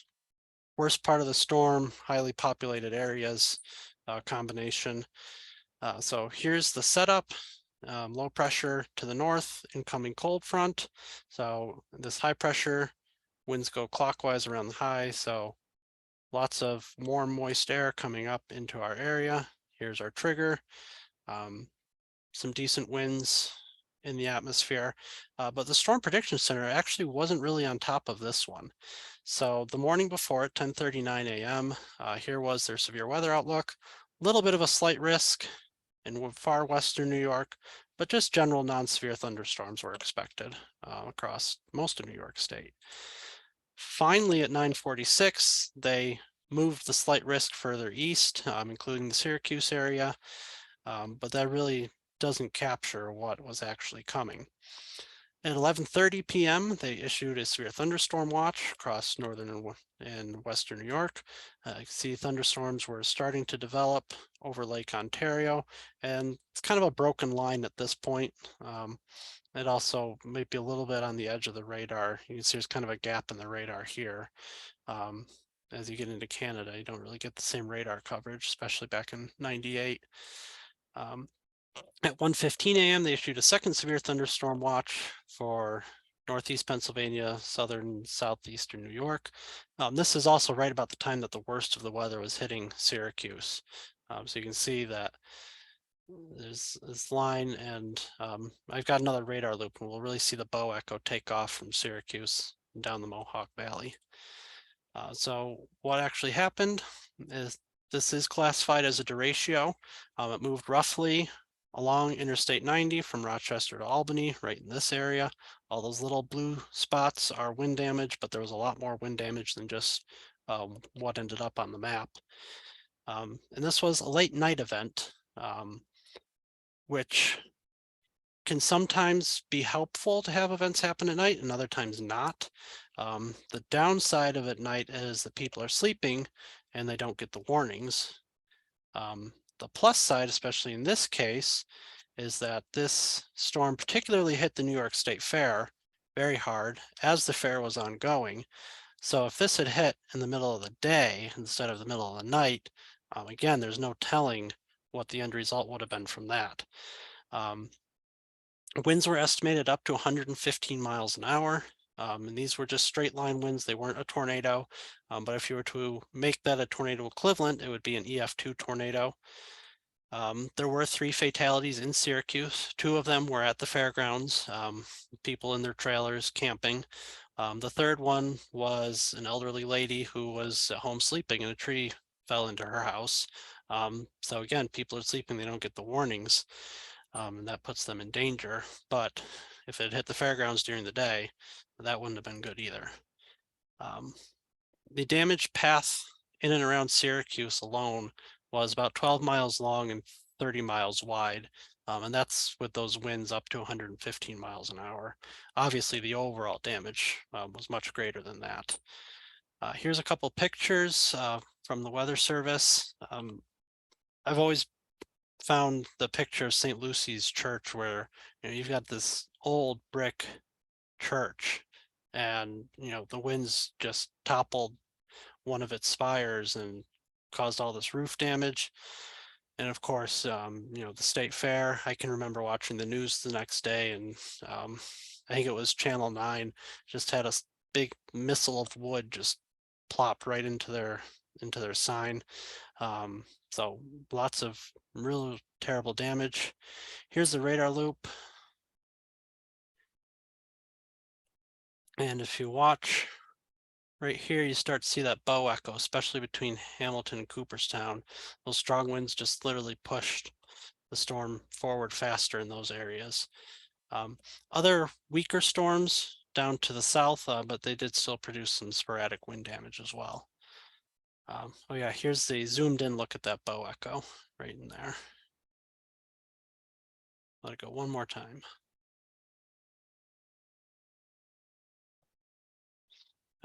worst part of the storm, highly populated areas combination. So here's the setup. Low pressure to the north, incoming cold front. So this high pressure, winds go clockwise around the high. So lots of warm, moist air coming up into our area. Here's our trigger. Some decent winds in the atmosphere, but the Storm Prediction Center actually wasn't really on top of this one. So the morning before at 10:39 a.m., here was their severe weather outlook. A little bit of a slight risk in far western New York, but just general non-severe thunderstorms were expected across most of New York State. Finally, at 9:46, they moved the slight risk further east, including the Syracuse area, but that really doesn't capture what was actually coming. At 11:30 p.m., they issued a severe thunderstorm watch across northern and western New York. You can see thunderstorms were starting to develop over Lake Ontario, and it's kind of a broken line at this point. It also might be a little bit on the edge of the radar. You can see there's kind of a gap in the radar here. As you get into Canada, you don't really get the same radar coverage, especially back in '98. At 1:15 a.m., they issued a second severe thunderstorm watch for northeast Pennsylvania, southern, southeastern New York. This is also right about the time that the worst of the weather was hitting Syracuse. So you can see that there's this line, and I've got another radar loop, and we'll really see the bow echo take off from Syracuse down the Mohawk Valley. So what actually happened is this is classified as a derecho. It moved roughly along Interstate 90 from Rochester to Albany, right in this area. All those little blue spots are wind damage, but there was a lot more wind damage than just what ended up on the map. And this was a late night event, which can sometimes be helpful to have events happen at night and other times not. The downside of at night is that people are sleeping and they don't get the warnings. The plus side, especially in this case, is that this storm particularly hit the New York State Fair very hard as the fair was ongoing. So if this had hit in the middle of the day instead of the middle of the night, again, there's no telling what the end result would have been from that. Winds were estimated up to 115 miles an hour. And these were just straight line winds. They weren't a tornado. But if you were to make that a tornado equivalent, it would be an EF2 tornado. There were 3 fatalities in Syracuse. 2 of them were at the fairgrounds, people in their trailers camping. The third one was an elderly lady who was at home sleeping and a tree fell into her house. So again, people are sleeping, they don't get the warnings, and that puts them in danger. But if it hit the fairgrounds during the day, that wouldn't have been good either. The damage path in and around Syracuse alone was about 12 miles long and 30 miles wide. And that's with those winds up to 115 miles an hour. Obviously, the overall damage was much greater than that. Here's a couple pictures from the Weather Service. I've always found the picture of St. Lucy's Church where you've got this old brick church and the winds just toppled one of its spires and caused all this roof damage. And of course, the state fair, I can remember watching the news the next day and I think it was Channel 9 just had a big missile of wood just plopped right into their sign. So lots of real terrible damage. Here's the radar loop. And if you watch right here, you start to see that bow echo, especially between Hamilton and Cooperstown. Those strong winds just literally pushed the storm forward faster in those areas. Other weaker storms down to the south, but they did still produce some sporadic wind damage as well. Oh yeah, here's the zoomed in look at that bow echo right in there. Let it go one more time.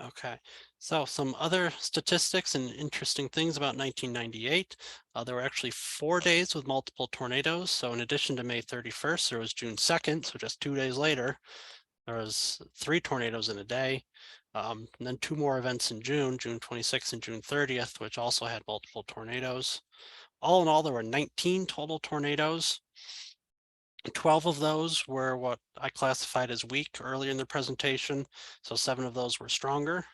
Okay, so some other statistics and interesting things about 1998. There were actually 4 days with multiple tornadoes. So in addition to May 31st, there was June 2nd. So just 2 days later, there was 3 tornadoes in a day. And then 2 more events in June 26th and June 30th, which also had multiple tornadoes. All in all, there were 19 total tornadoes. 12 of those were what I classified as weak earlier in the presentation. So 7 of those were stronger.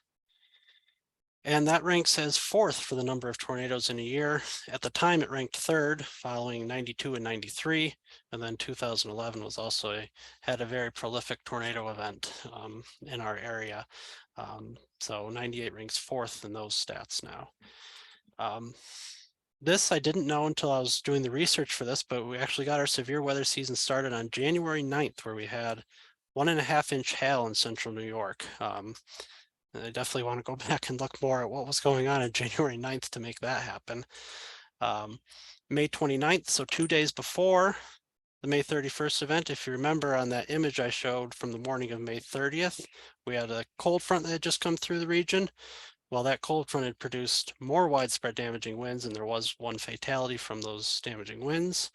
And that ranks as 4th for the number of tornadoes in a year. At the time, it ranked 3rd, following 92 and 93. And then 2011 was also had a very prolific tornado event in our area. So 98 ranks 4th in those stats now. This I didn't know until I was doing the research for this, but we actually got our severe weather season started on January 9th, where we had 1.5-inch hail in central New York. I definitely want to go back and look more at what was going on January 9th to make that happen. May 29th, so 2 days before the May 31st event, if you remember on that image I showed from the morning of May 30th, we had a cold front that had just come through the region. Well, that cold front had produced more widespread damaging winds, and there was 1 fatality from those damaging winds.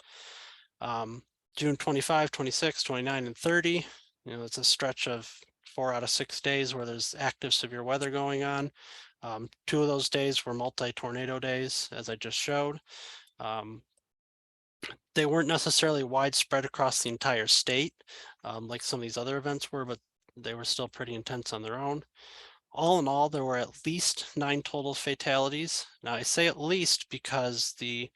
June 25, 26, 29, and 30, it's a stretch of 4 out of 6 days where there's active severe weather going on. 2 of those days were multi-tornado days, as I just showed. They weren't necessarily widespread across the entire state, like some of these other events were, but they were still pretty intense on their own. All in all, there were at least 9 total fatalities. Now, I say at least because the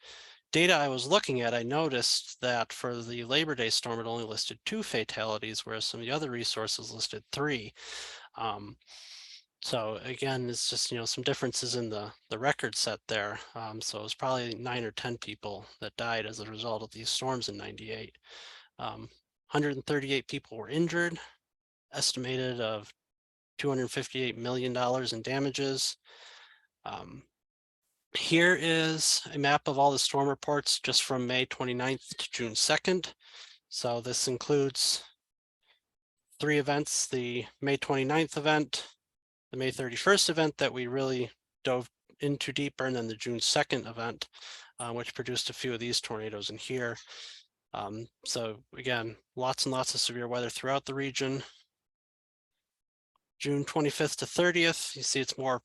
data I was looking at, I noticed that for the Labor Day storm, it only listed 2 fatalities, whereas some of the other resources listed 3. So again, it's just, some differences in the record set there. So it was probably 9 or 10 people that died as a result of these storms in 98. 138 people were injured, estimated of $258 million in damages. Here is a map of all the storm reports just from May 29th to June 2nd. So this includes 3 events, the May 29th event, the May 31st event that we really dove into deeper, and then the June 2nd event, which produced a few of these tornadoes in here. So again, lots and lots of severe weather throughout the region. June 25th to 30th, you see it's more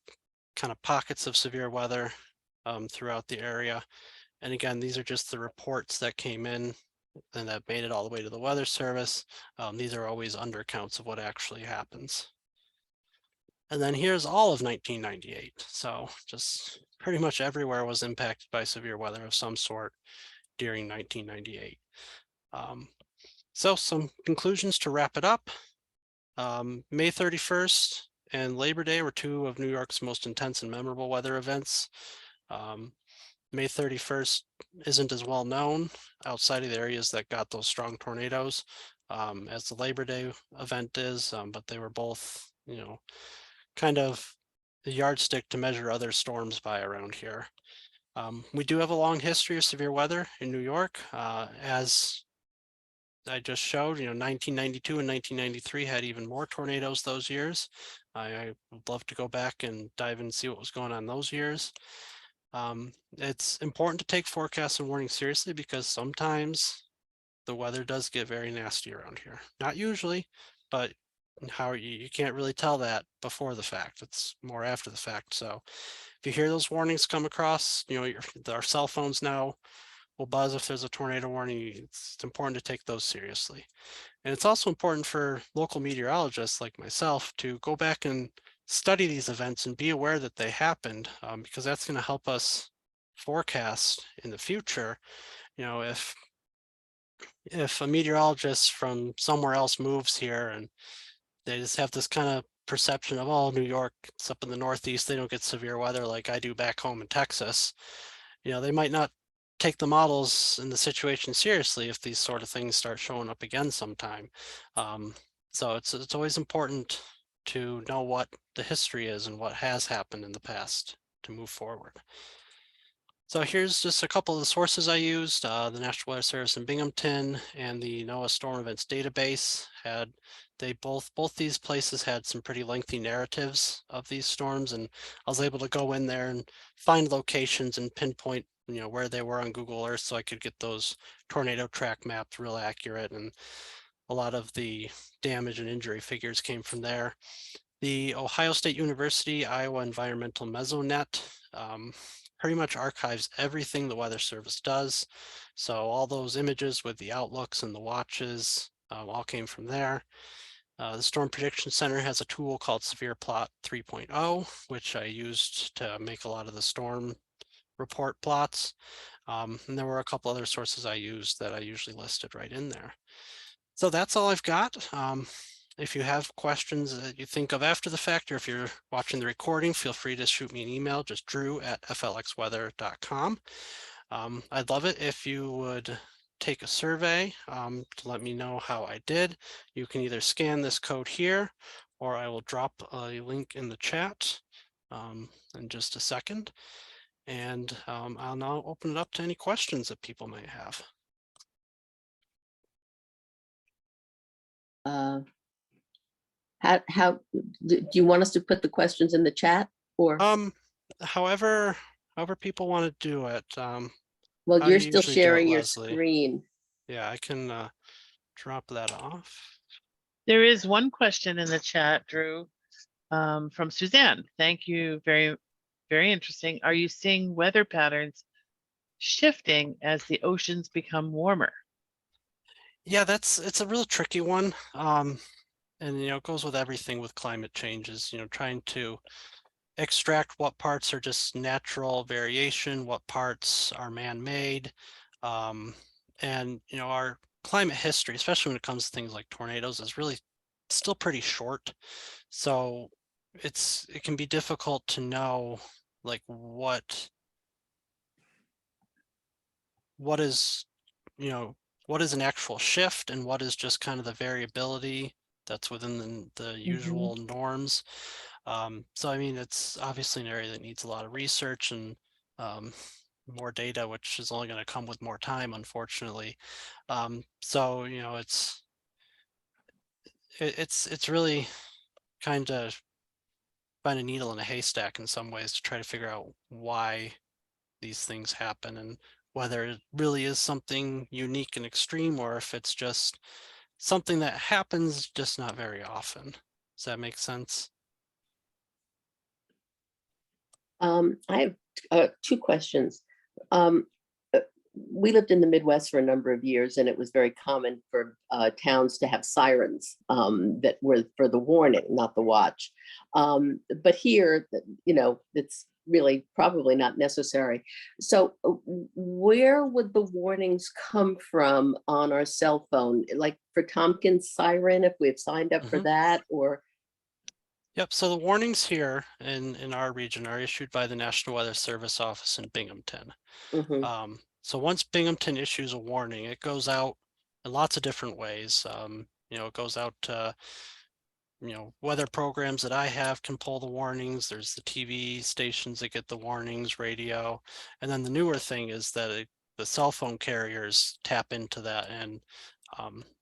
kind of pockets of severe weather throughout the area. And again, these are just the reports that came in and that made it all the way to the Weather Service. These are always undercounts of what actually happens. And then here's all of 1998. So just pretty much everywhere was impacted by severe weather of some sort during 1998. So some conclusions to wrap it up. May 31st and Labor Day were two of New York's most intense and memorable weather events. May 31st isn't as well known outside of the areas that got those strong tornadoes as the Labor Day event is, but they were both, kind of the yardstick to measure other storms by around here. We do have a long history of severe weather in New York. As I just showed, 1992 and 1993 had even more tornadoes those years. I would love to go back and dive in and see what was going on those years. It's important to take forecasts and warnings seriously because sometimes the weather does get very nasty around here. Not usually, but how you can't really tell that before the fact. It's more after the fact. So if you hear those warnings come across, our cell phones now will buzz if there's a tornado warning. It's important to take those seriously. And it's also important for local meteorologists like myself to go back and study these events and be aware that they happened, because that's going to help us forecast in the future. If a meteorologist from somewhere else moves here and they just have this kind of perception of, oh, New York, it's up in the Northeast, they don't get severe weather like I do back home in Texas. They might not take the models and the situation seriously if these sort of things start showing up again sometime. So it's always important to know what the history is and what has happened in the past to move forward. So here's just a couple of the sources I used. The National Weather Service in Binghamton and the NOAA Storm Events Database both these places had some pretty lengthy narratives of these storms, and I was able to go in there and find locations and pinpoint where they were on Google Earth so I could get those tornado track maps real accurate, and a lot of the damage and injury figures came from there. The Ohio State University Iowa Environmental Mesonet pretty much archives everything the Weather Service does. So all those images with the outlooks and the watches all came from there. The Storm Prediction Center has a tool called Severe Plot 3.0, which I used to make a lot of the storm report plots. And there were a couple other sources I used that I usually listed right in there. So that's all I've got. If you have questions that you think of after the fact, or if you're watching the recording, feel free to shoot me an email, just drew@flxweather.com. I'd love it if you would take a survey to let me know how I did. You can either scan this code here, or I will drop a link in the chat in just a second. And I'll now open it up to any questions that people might have. How do you want us to put the questions in the chat, or however people want to do it. well, you're still usually do it, sharing your Leslie? screen. Yeah, I can drop that off. There is one question in the chat, Drew, from Suzanne. Thank you. Very, very interesting. Are you seeing weather patterns shifting as the oceans become warmer? Yeah, it's a real tricky one. And it goes with everything with climate changes, trying to extract what parts are just natural variation, what parts are man-made. And our climate history, especially when it comes to things like tornadoes, is really still pretty short. So it can be difficult to know like what is what is an actual shift and what is just kind of the variability that's within the usual norms. So I mean, it's obviously an area that needs a lot of research and more data, which is only going to come with more time, unfortunately. So it's really kind of find a needle in a haystack in some ways to try to figure out why these things happen and whether it really is something unique and extreme or if it's just something that happens, just not very often. Does that make sense? I have two questions. we lived in the Midwest for a number of years, and it was very common for towns to have sirens that were for the warning, not the watch. But here, it's really probably not necessary. So where would the warnings come from on our cell phone? Like for Tompkins siren, if we've signed up for Mhm. that, or? Yep, so the warnings here in our region are issued by the National Weather Service office in Binghamton. Mhm. So once Binghamton issues a warning, it goes out in lots of different ways. It goes out to, weather programs that I have can pull the warnings. There's the TV stations that get the warnings, radio. And then the newer thing is that the cell phone carriers tap into that. And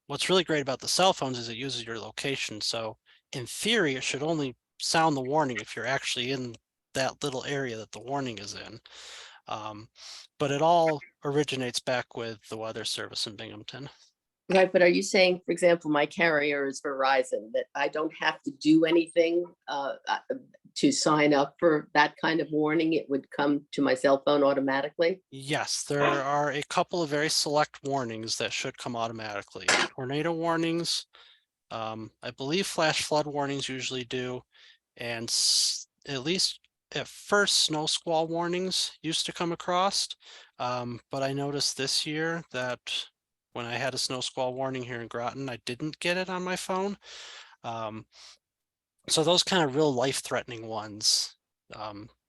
what's really great about the cell phones is it uses your location. So in theory, it should only sound the warning if you're actually in that little area that the warning is in. But it all originates back with the weather service in Binghamton. Right, but are you saying, for example, my carrier is Verizon, that I don't have to do anything to sign up for that kind of warning? It would come to my cell phone automatically? Yes, there are a couple of very select warnings that should come automatically. Tornado warnings, I believe flash flood warnings usually do, and at least at first snow squall warnings used to come across. But I noticed this year that when I had a snow squall warning here in Groton, I didn't get it on my phone. So those kind of real life-threatening ones,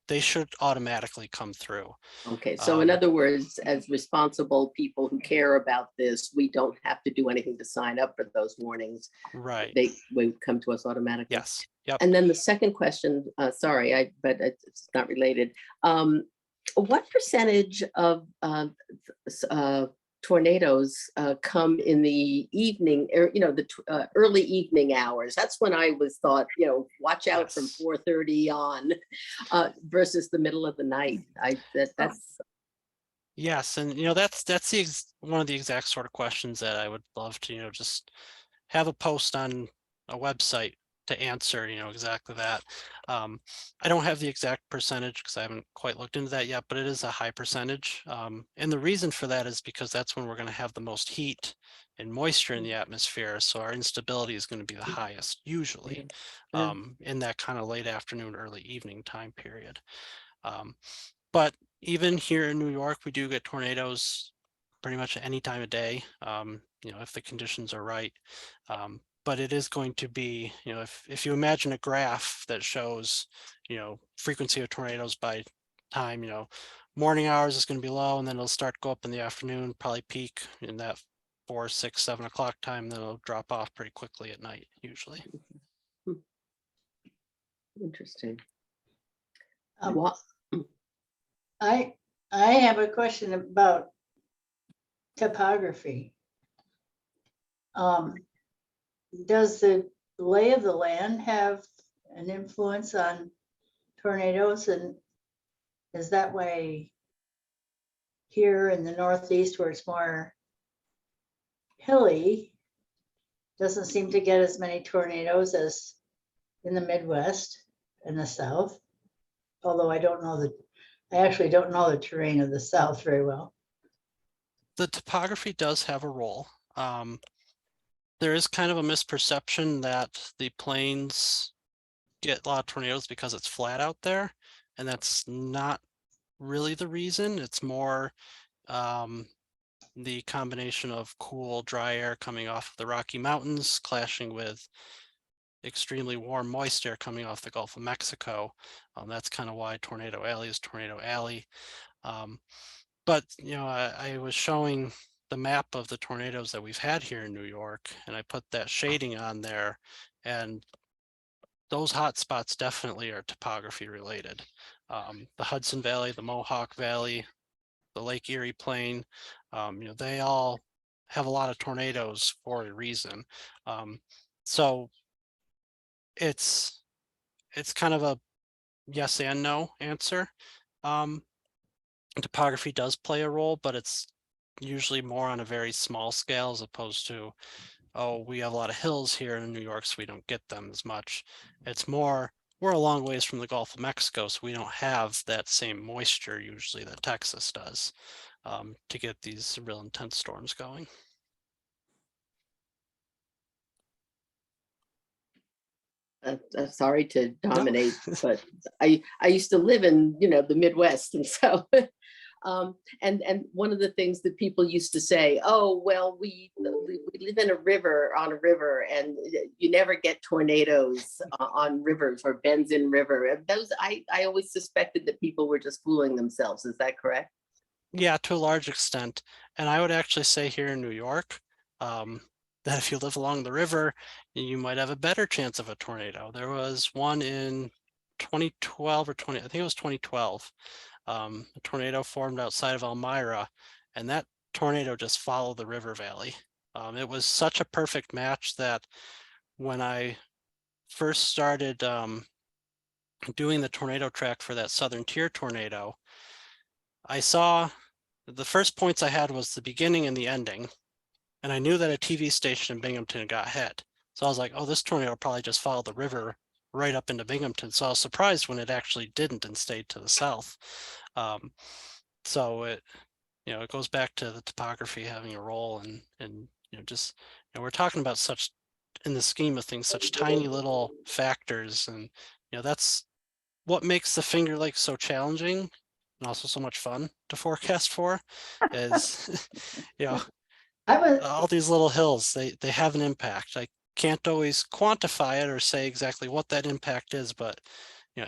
they should automatically come through. Okay, so in Um, other words, as responsible people who care about this, we don't have to do anything to sign up for those warnings. right. They would come to us automatically. Yes. Yep. And then the second question, sorry, but it's not related. What percentage of tornadoes come in the evening, or the early evening hours? That's when I was thought, watch out from Yes. 4:30 on, versus the middle of the night. That's Yes, and that's one of the exact sort of questions that I would love to just have a post on a website to answer exactly that. I don't have the exact percentage because I haven't quite looked into that yet, but it is a high percentage. And the reason for that is because that's when we're going to have the most heat and moisture in the atmosphere, so our instability is going to be the highest usually Yeah. in that kind of late afternoon, early evening time period. But even here in New York, we do get tornadoes pretty much any time of day, if the conditions are right. But it is going to be, if you imagine a graph that shows, frequency of tornadoes by time, morning hours is going to be low, and then it'll start to go up in the afternoon, probably peak in that 4, 6, 7 o'clock time, then it'll drop off pretty quickly at night, usually. interesting. Um, What? I have a question about topography. Does the lay of the land have an influence on tornadoes, and is that way here in the Northeast, where it's more hilly, doesn't seem to get as many tornadoes as in the Midwest and the South? Although I actually don't know the terrain of the South very well. The topography does have a role. There is kind of a misperception that the plains get a lot of tornadoes because it's flat out there, and that's not really the reason. It's more the combination of cool, dry air coming off the Rocky Mountains clashing with extremely warm, moist air coming off the Gulf of Mexico. That's kind of why Tornado Alley is Tornado Alley. But I was showing the map of the tornadoes that we've had here in New York, and I put that shading on there, and those hot spots definitely are topography related. The Hudson Valley, the Mohawk Valley, the Lake Erie Plain, they all have a lot of tornadoes for a reason. So it's kind of a yes and no answer. Topography does play a role, but it's usually more on a very small scale as opposed to, oh, we have a lot of hills here in New York, so we don't get them as much. It's more, we're a long ways from the Gulf of Mexico, so we don't have that same moisture usually that Texas does. to get these real intense storms going. Sorry to dominate, but I used to live in, the Midwest, and so and one of the things that people used to say, oh well, we live in a river, on a river, and you never get tornadoes on rivers or bends in river. And those I always suspected that people were just fooling themselves. Is that correct? Yeah, to a large extent. And I would actually say here in New York, that if you live along the river, you might have a better chance of a tornado. There was one in 2012 or I think it was 2012. A tornado formed outside of Elmira, and that tornado just followed the river valley. It was such a perfect match that when I first started doing the tornado track for that southern tier tornado, I saw the first points I had was the beginning and the ending. And I knew that a TV station in Binghamton got hit. So I was like, oh, this tornado probably just followed the river right up into Binghamton. So I was surprised when it actually didn't and stayed to the south. So it goes back to the topography having a role, and just, we're talking about such, in the scheme of things, such tiny little factors. And, that's what makes the Finger Lakes so challenging and also so much fun to forecast for is, I was, all these little hills, they have an impact. I can't always quantify it or say exactly what that impact is, but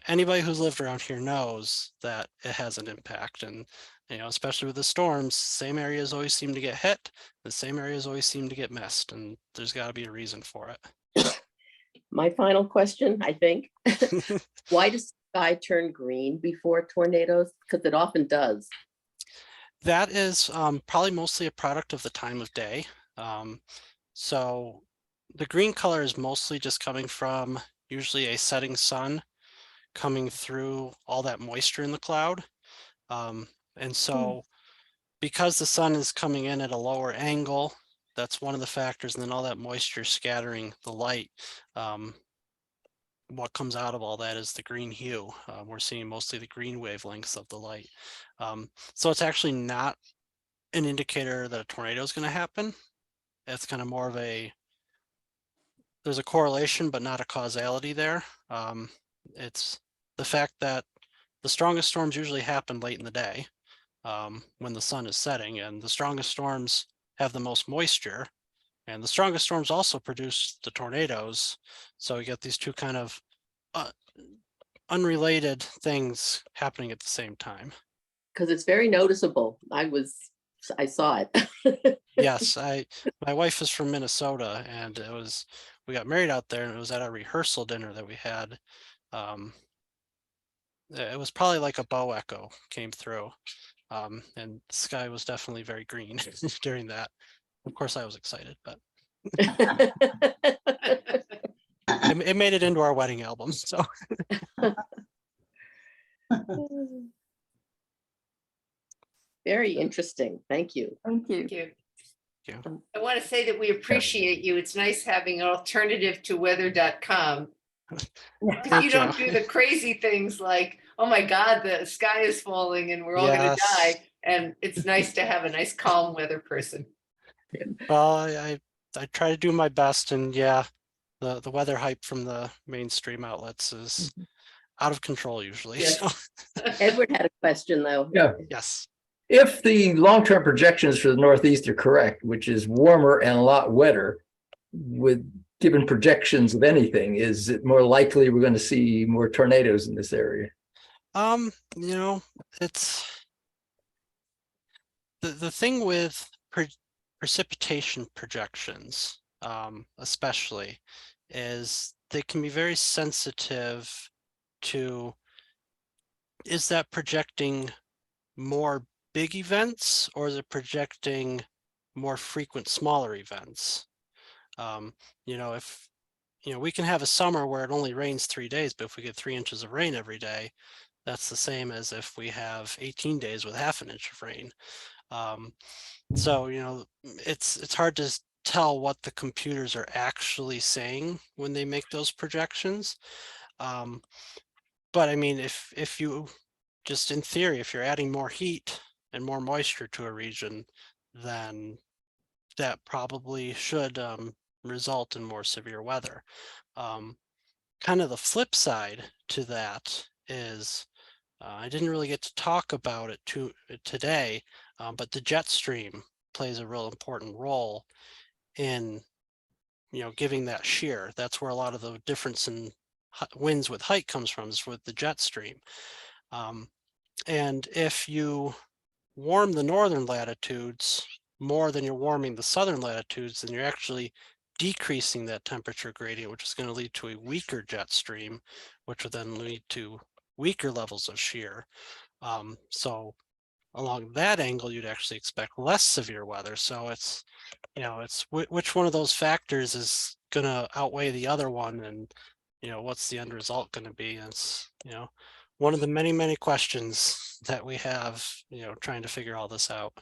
anybody who's lived around here knows that it has an impact. And especially with the storms, same areas always seem to get hit, the same areas always seem to get missed, and there's got to be a reason for it. My final question, I think, why does the sky turn green before tornadoes? Because it often does. That is probably mostly a product of the time of day. So the green color is mostly just coming from usually a setting sun coming through all that moisture in the cloud. And so because the sun is coming in at a lower angle, that's one of the factors, and then all that moisture scattering the light. What comes out of all that is the green hue. We're seeing mostly the green wavelengths of the light. So it's actually not an indicator that a tornado is going to happen. It's kind of more of there's a correlation, but not a causality there. It's the fact that the strongest storms usually happen late in the day when the sun is setting, and the strongest storms have the most moisture, and the strongest storms also produce the tornadoes. So we get these two kind of unrelated things happening at the same time. Because it's very noticeable. I saw it. Yes, my wife is from Minnesota, and we got married out there, and it was at a rehearsal dinner that we had. It was probably like a bow echo came through, and the sky was definitely very green during that. Of course, I was excited, but it made it into our wedding album. So very interesting. Thank you. Thank you. Thank you. Yeah. I want to say that we appreciate you. It's nice having an alternative to weather.com. Because you don't do the crazy things like, oh my God, the sky is falling and we're all going to die. And it's nice to have a nice calm weather person. Well, I try to do my best, and yeah, the weather hype from the mainstream outlets is out of control usually. Yes. So, Edward had a question though. Yeah, yes. if the long-term projections for the Northeast are correct, which is warmer and a lot wetter, with given projections of anything, is it more likely we're going to see more tornadoes in this area? It's the thing with precipitation projections, especially, is they can be very sensitive to, is that projecting more big events, or is it projecting more frequent smaller events? If we can have a summer where it only rains 3 days, but if we get 3 inches of rain every day, that's the same as if we have 18 days with half an inch of rain. So it's hard to tell what the computers are actually saying when they make those projections. But I mean, if you just in theory, if you're adding more heat and more moisture to a region, then that probably should result in more severe weather. Kind of the flip side to that is I didn't really get to talk about it today, but the jet stream plays a real important role in giving that shear. That's where a lot of the difference in winds with height comes from, is with the jet stream. And if you warm the northern latitudes more than you're warming the southern latitudes, then you're actually decreasing that temperature gradient, which is going to lead to a weaker jet stream, which will then lead to weaker levels of shear. So along that angle, you'd actually expect less severe weather. So it's, it's which one of those factors is going to outweigh the other one, and what's the end result going to be? And it's one of the many, many questions that we have, trying to figure all this out.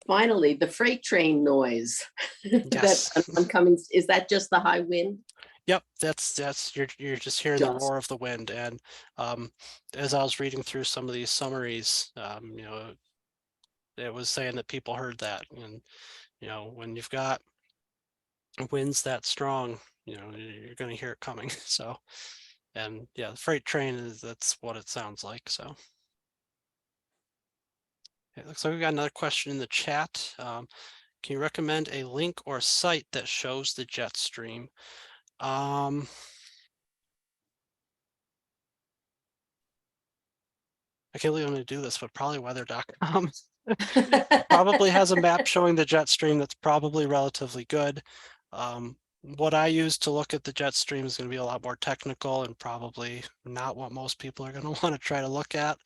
Finally, the freight train noise. Yes. That's oncoming. Is that just the high wind? Yep, that's you're just hearing the roar of the wind. And as I was reading through some of these summaries, it was saying that people heard that. And when you've got winds that strong, you're going to hear it coming. So, and yeah, the freight train that's what it sounds like. So it looks like we got another question in the chat. Can you recommend a link or site that shows the jet stream? I can't believe I'm going to do this, but probably weather.com probably has a map showing the jet stream that's probably relatively good. What I use to look at the jet stream is going to be a lot more technical and probably not what most people are going to want to try to look at.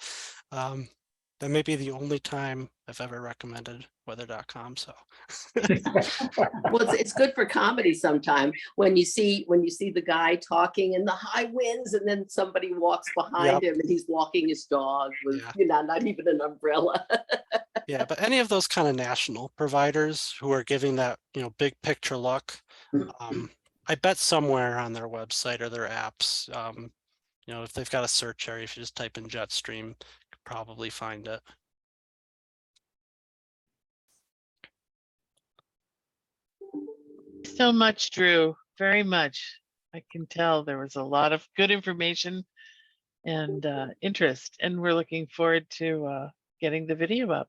That may be the only time I've ever recommended weather.com. So well, it's good for comedy sometime when you see the guy talking in the high winds and then somebody walks behind him and he's walking his dog with not even an umbrella. Yeah, but any of those kind of national providers who are giving that big picture look, I bet somewhere on their website or their apps, if they've got a search area, if you just type in jet stream, you could probably find it. So much, Drew, very much. I can tell there was a lot of good information and interest, and we're looking forward to getting the video up.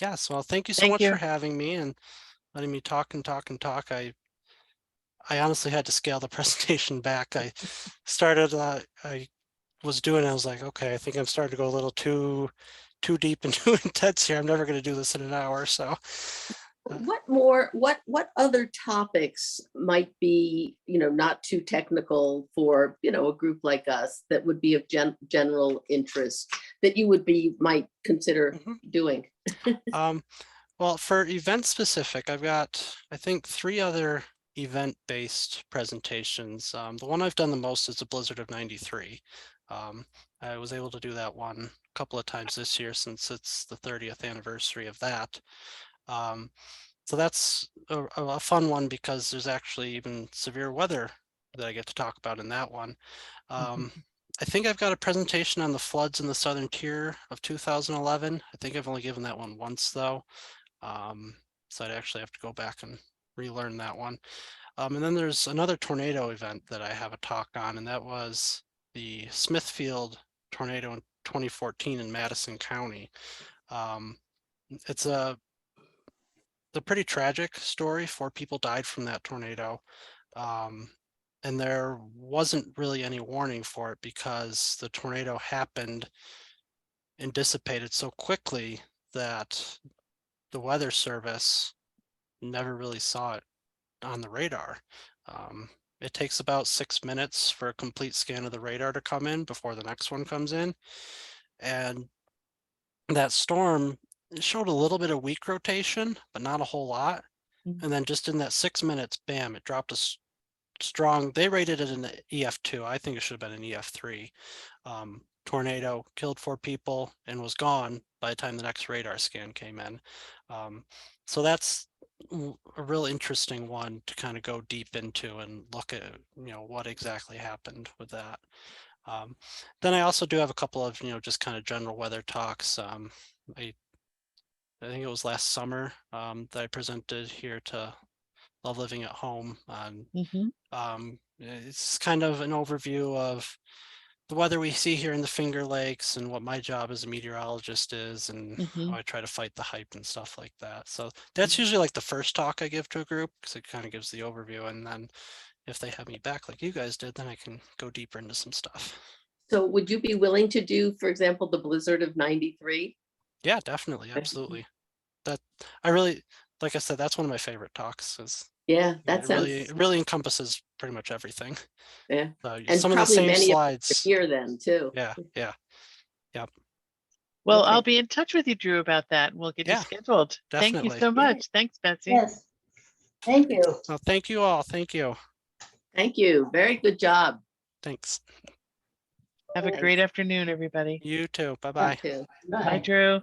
Yes, well, thank you so much for having me and letting me talk and talk and talk. I honestly had to scale the presentation back. I started, I was doing, I was like, okay, I think I'm starting to go a little too deep and too intense here. I'm never going to do this in an hour. So what other topics might be, not too technical for, a group like us that would be of general interest that you might consider doing? Well, for event specific, I've got, I think, 3 other event-based presentations. The one I've done the most is the Blizzard of '93. I was able to do that one a couple of times this year since it's the 30th anniversary of that. So that's a fun one because there's actually even severe weather that I get to talk about in that one. I think I've got a presentation on the floods in the southern tier of 2011. I think I've only given that one once though. So I'd actually have to go back and relearn that one. And then there's another tornado event that I have a talk on, and that was the Smithfield tornado in 2014 in Madison County. It's a pretty tragic story. 4 people died from that tornado. And there wasn't really any warning for it because the tornado happened and dissipated so quickly that the Weather Service never really saw it on the radar. It takes about 6 minutes for a complete scan of the radar to come in before the next one comes in. And that storm showed a little bit of weak rotation, but not a whole lot. And then just in that 6 minutes, bam, it dropped a strong, they rated it an EF2. I think it should have been an EF3. Tornado killed 4 people and was gone by the time the next radar scan came in. So that's a real interesting one to kind of go deep into and look at, what exactly happened with that. Then I also do have a couple of, just kind of general weather talks. I think it was last summer that I presented here to Love Living at Home on Mhm. it's kind of an overview of the weather we see here in the Finger Lakes and what my job as a meteorologist is and how I try to fight the hype and stuff like that. So that's usually like the first talk I give to a group because it kind of gives the overview. And then if they have me back like you guys did, then I can go deeper into some stuff. So would you be willing to do, for example, the blizzard of 93? Yeah, definitely. Absolutely. That I really, like I said, that's one of my favorite talks is Yeah, that it sounds, really encompasses pretty much everything. yeah. So And some of the probably same many of us are slides. here then too. Yeah. Well, Okay. I'll be in touch with you, Drew, about that. And we'll get you Yeah, scheduled. Thank you definitely. so much. Thanks, Betsy. Yes. Thank you. Well, thank you all. Thank you. Thank you. Very good job. Thanks. Have a Thanks. great afternoon, everybody. You too. You Bye-bye. too. Bye, Bye. Drew.